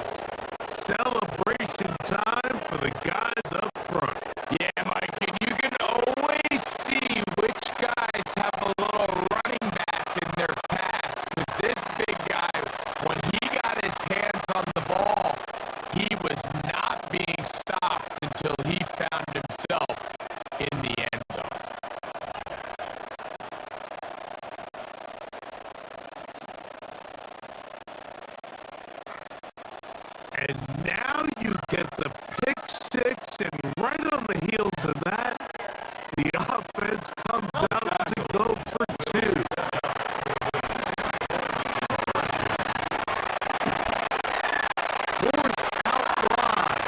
Celebration time for the guys up front. Yeah, Mike, and you can always see which guys have a little running back in their pass, because this big guy, when he got his hands on the ball, he was not being stopped until he found himself in the end zone. And now you get the pick six, and right on the heels of that, the offense comes out to go for two. Forced out wide.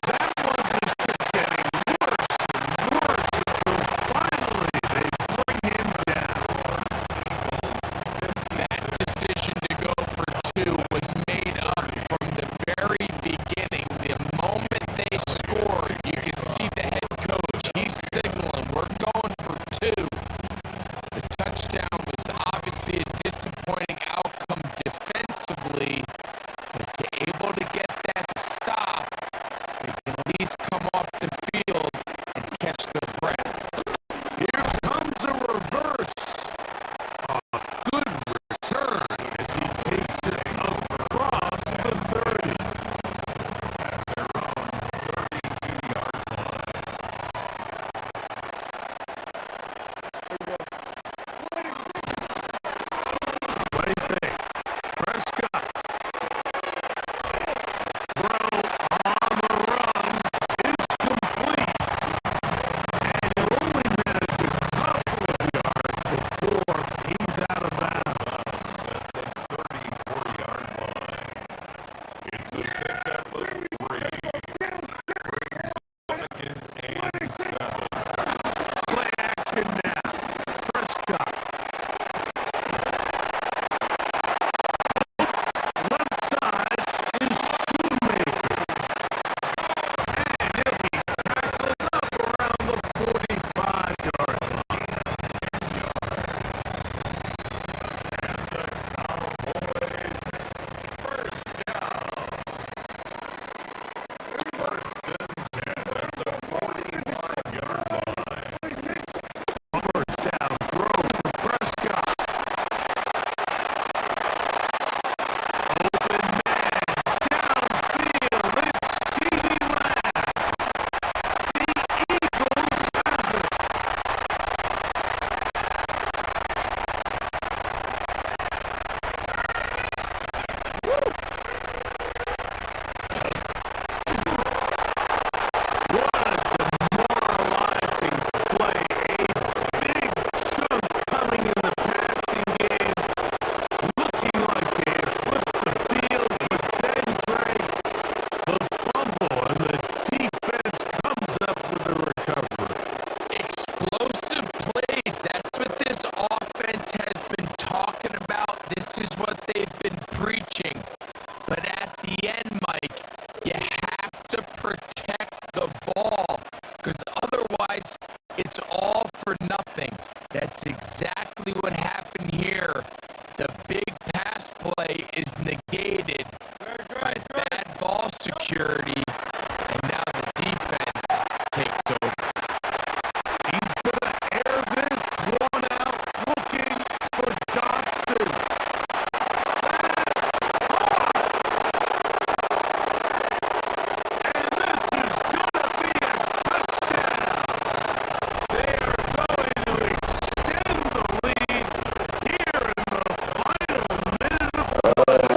That one just kept getting worse and worse until finally they bring him down. That decision to go for two was made up from the very beginning. The moment they scored, you could see the head coach. He's signaling, we're going for two. The touchdown was obviously a disappointing outcome defensively, but to able to get that stop, they can at least come off the field and catch their breath. Here comes a reverse. A good return as he takes it across the 30. What do you think? Prescott. Throw on the run is complete. And he'll only manage a couple of yards before he's out of bounds. At the 34-yard line. It's a pickup of 3. Second and 7. Play action now. Prescott. Left side is Schoonmaker. And he'll be tackled up around the 45-yard line. First down. First and 10 at the 45-yard line. First down throw for Prescott. Open man downfield. It's CeeDee Lamb. The Eagles have it. What a demoralizing play. A big chunk coming in the passing game. Looking like they had flipped the field, but then Greg, the fumble, and the defense comes up with the recovery. Explosive plays. That's what this offense has been talking about. This is what they've been preaching. But at the end, Mike, you have to protect the ball, because otherwise it's all for nothing. That's exactly what happened here. The big pass play is negated by bad ball security, and now the defense takes over. He's going to air this one out, looking for Dotson. And this is going to be a touchdown. They are going to extend the lead here in the final minute of play.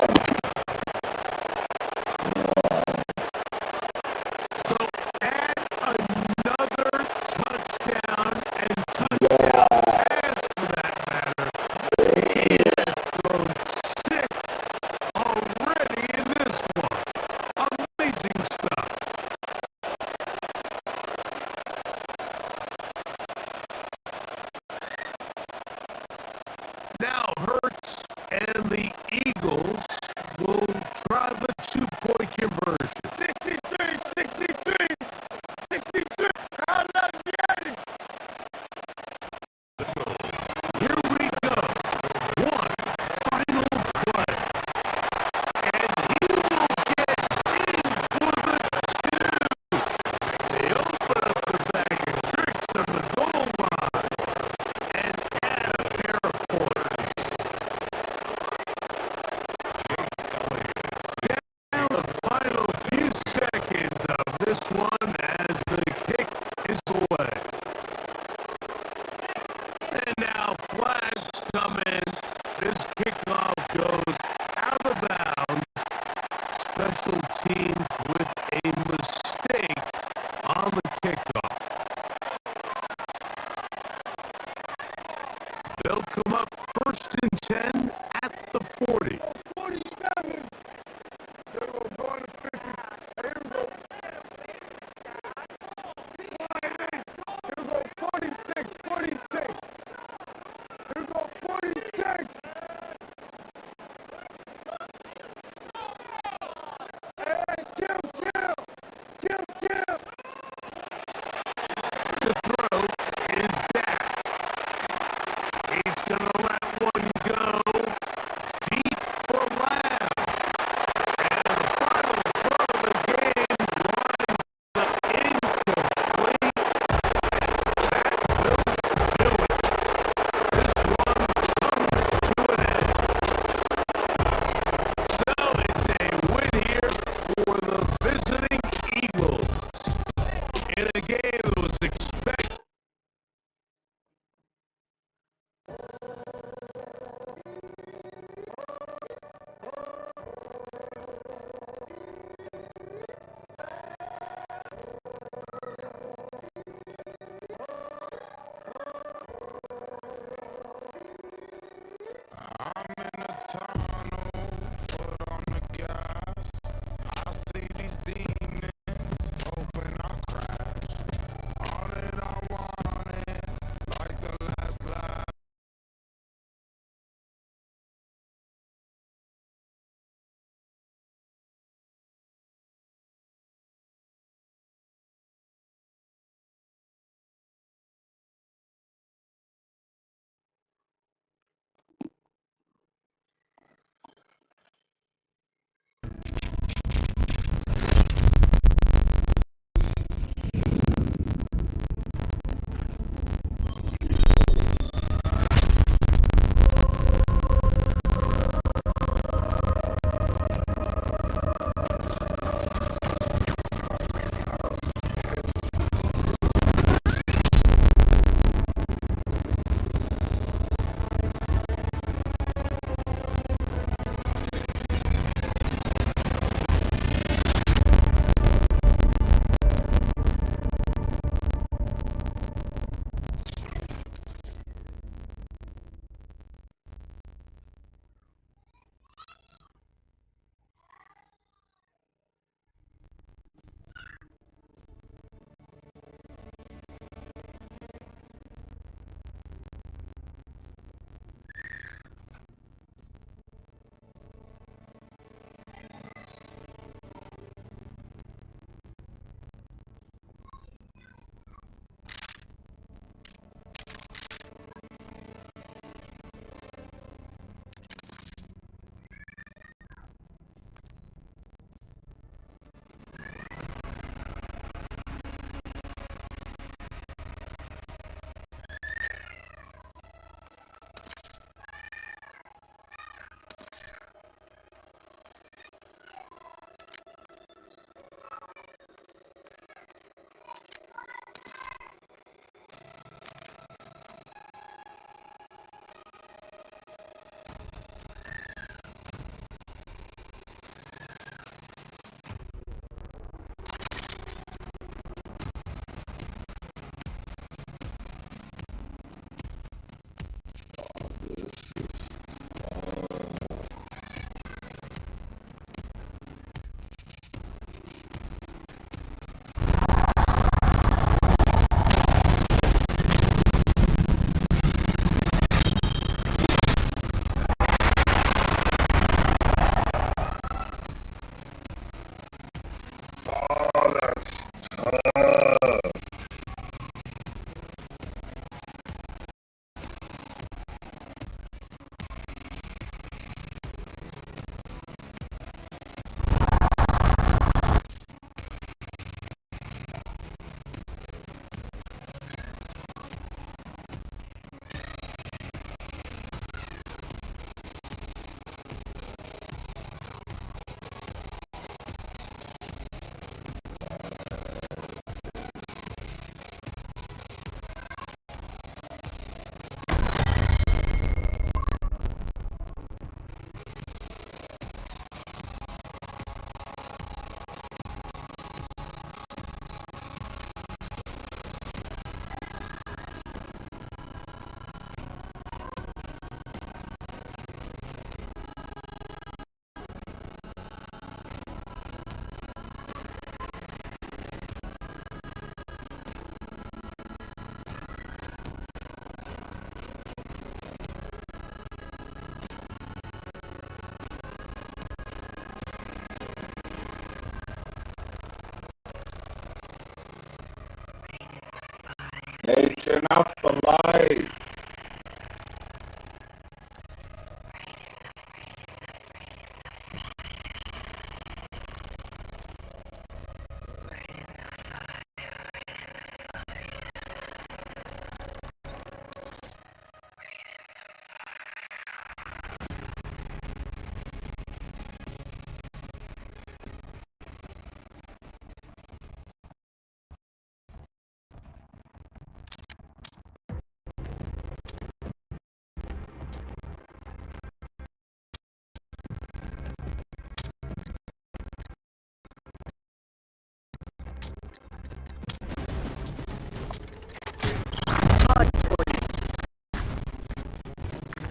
Turn off the light.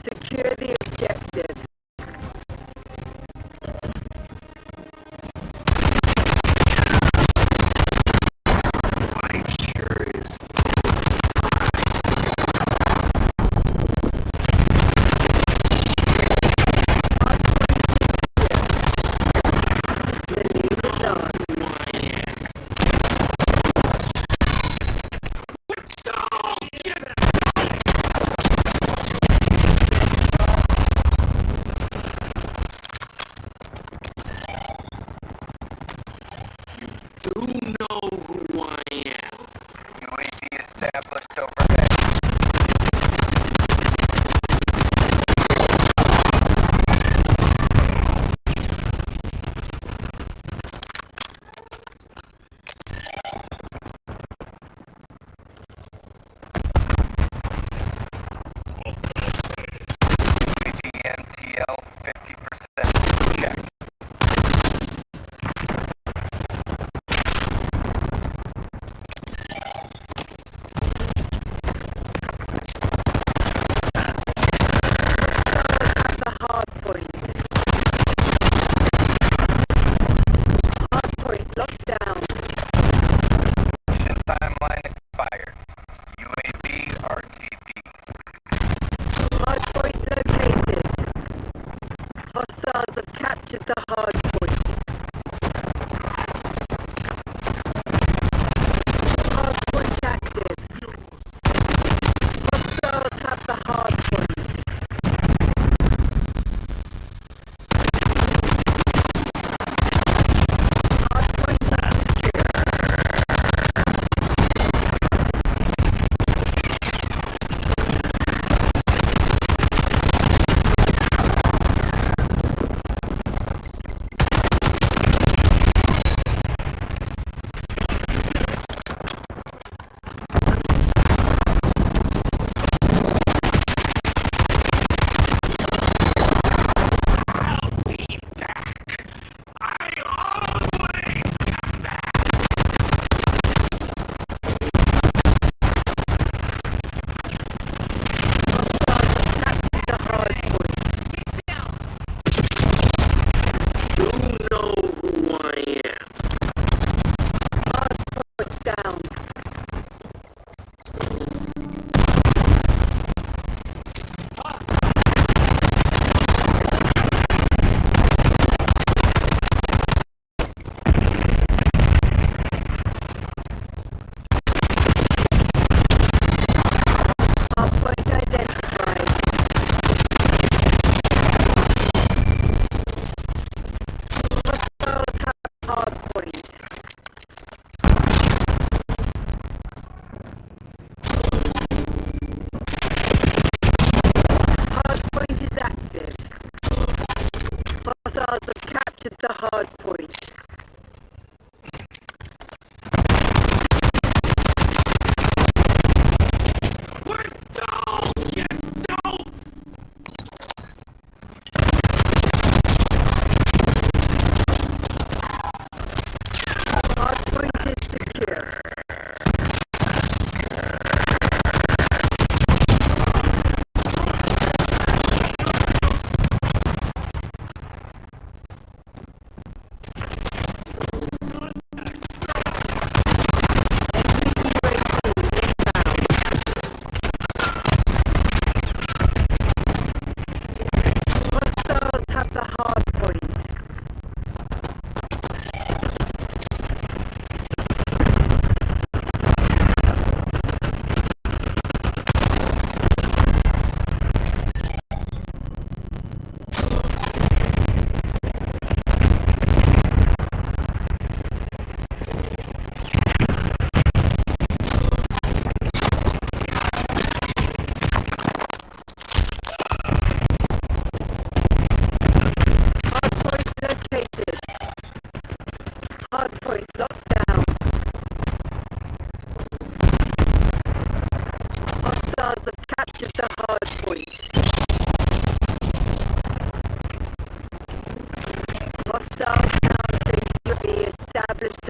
Secure the objective.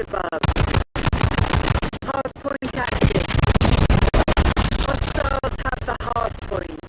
above. Hard point active. Hostiles have the hard point.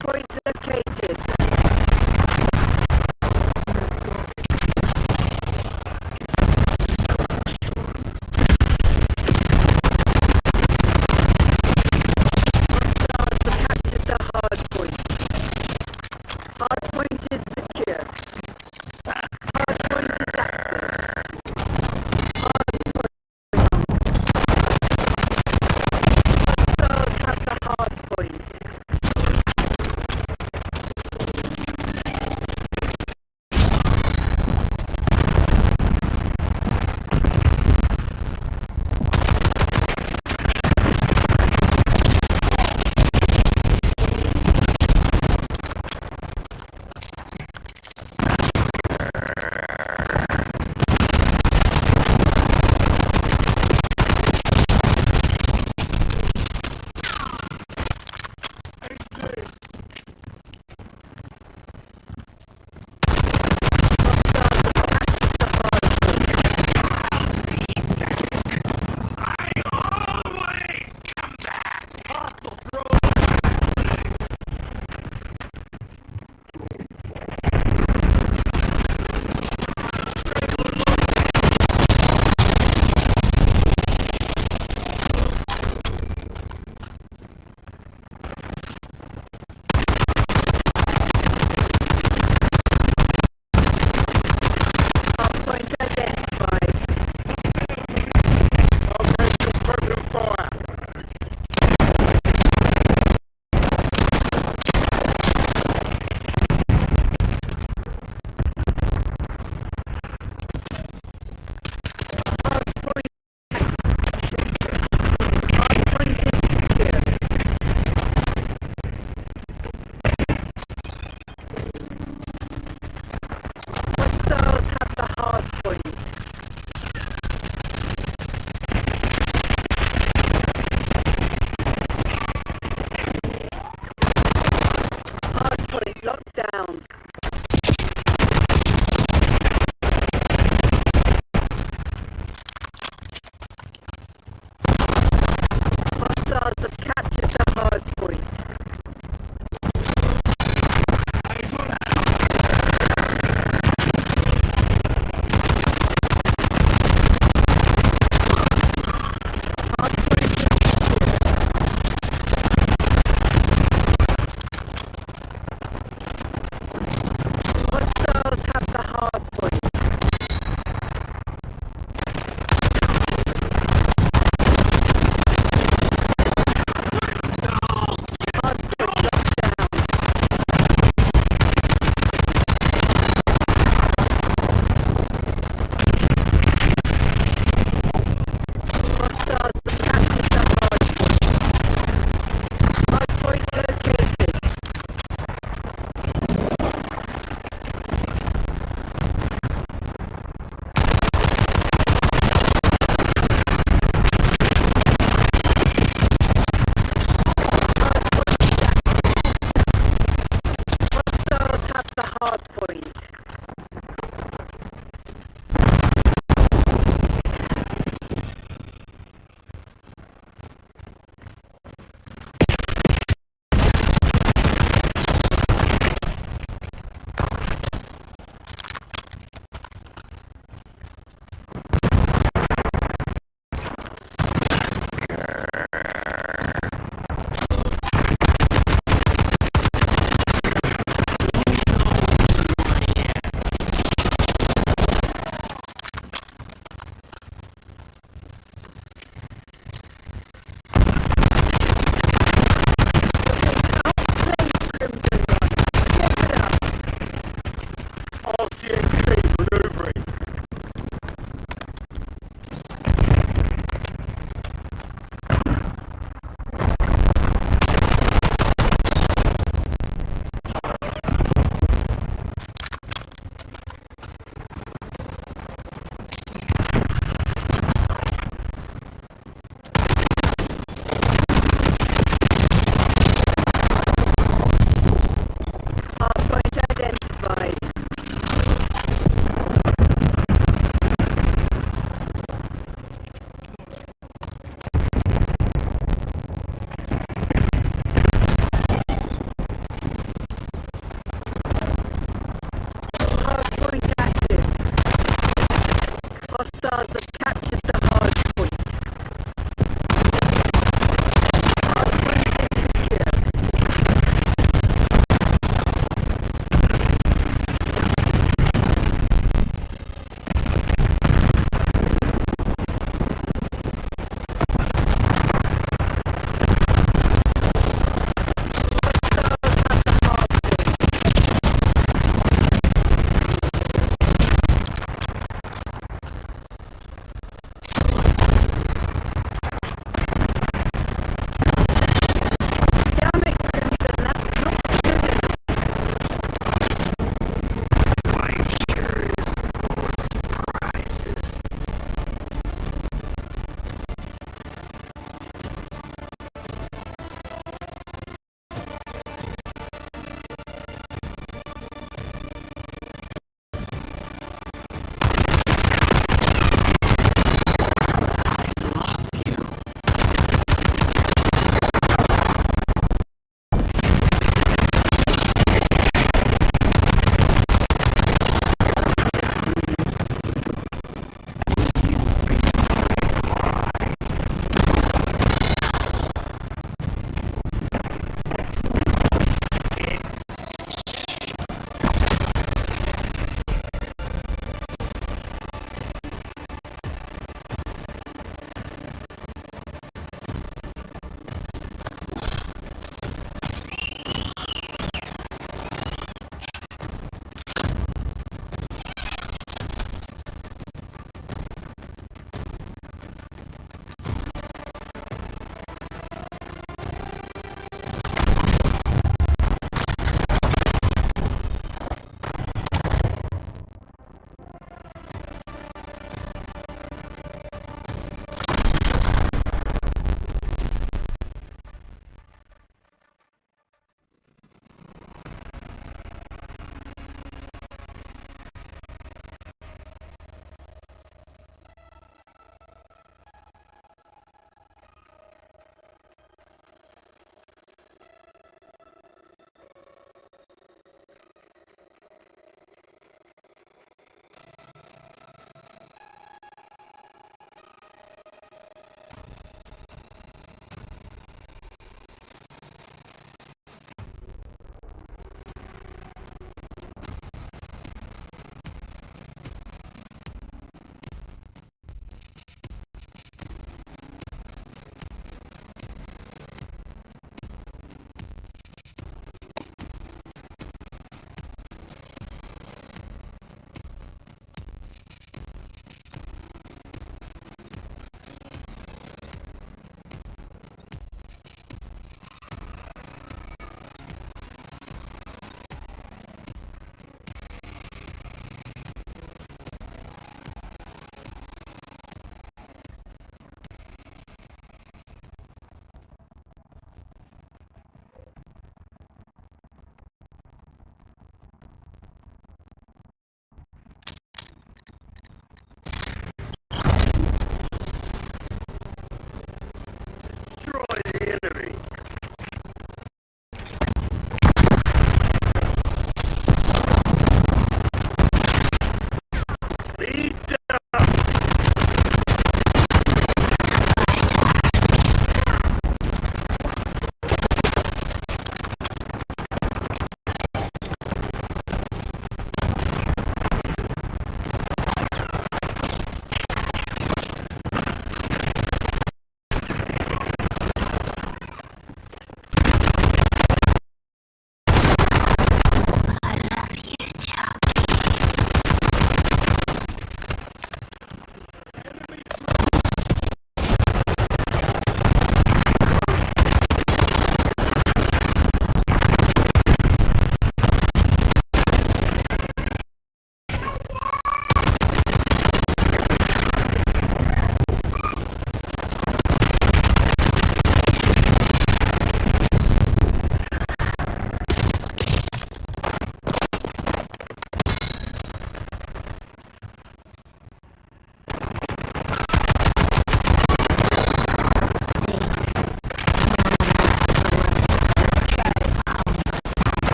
point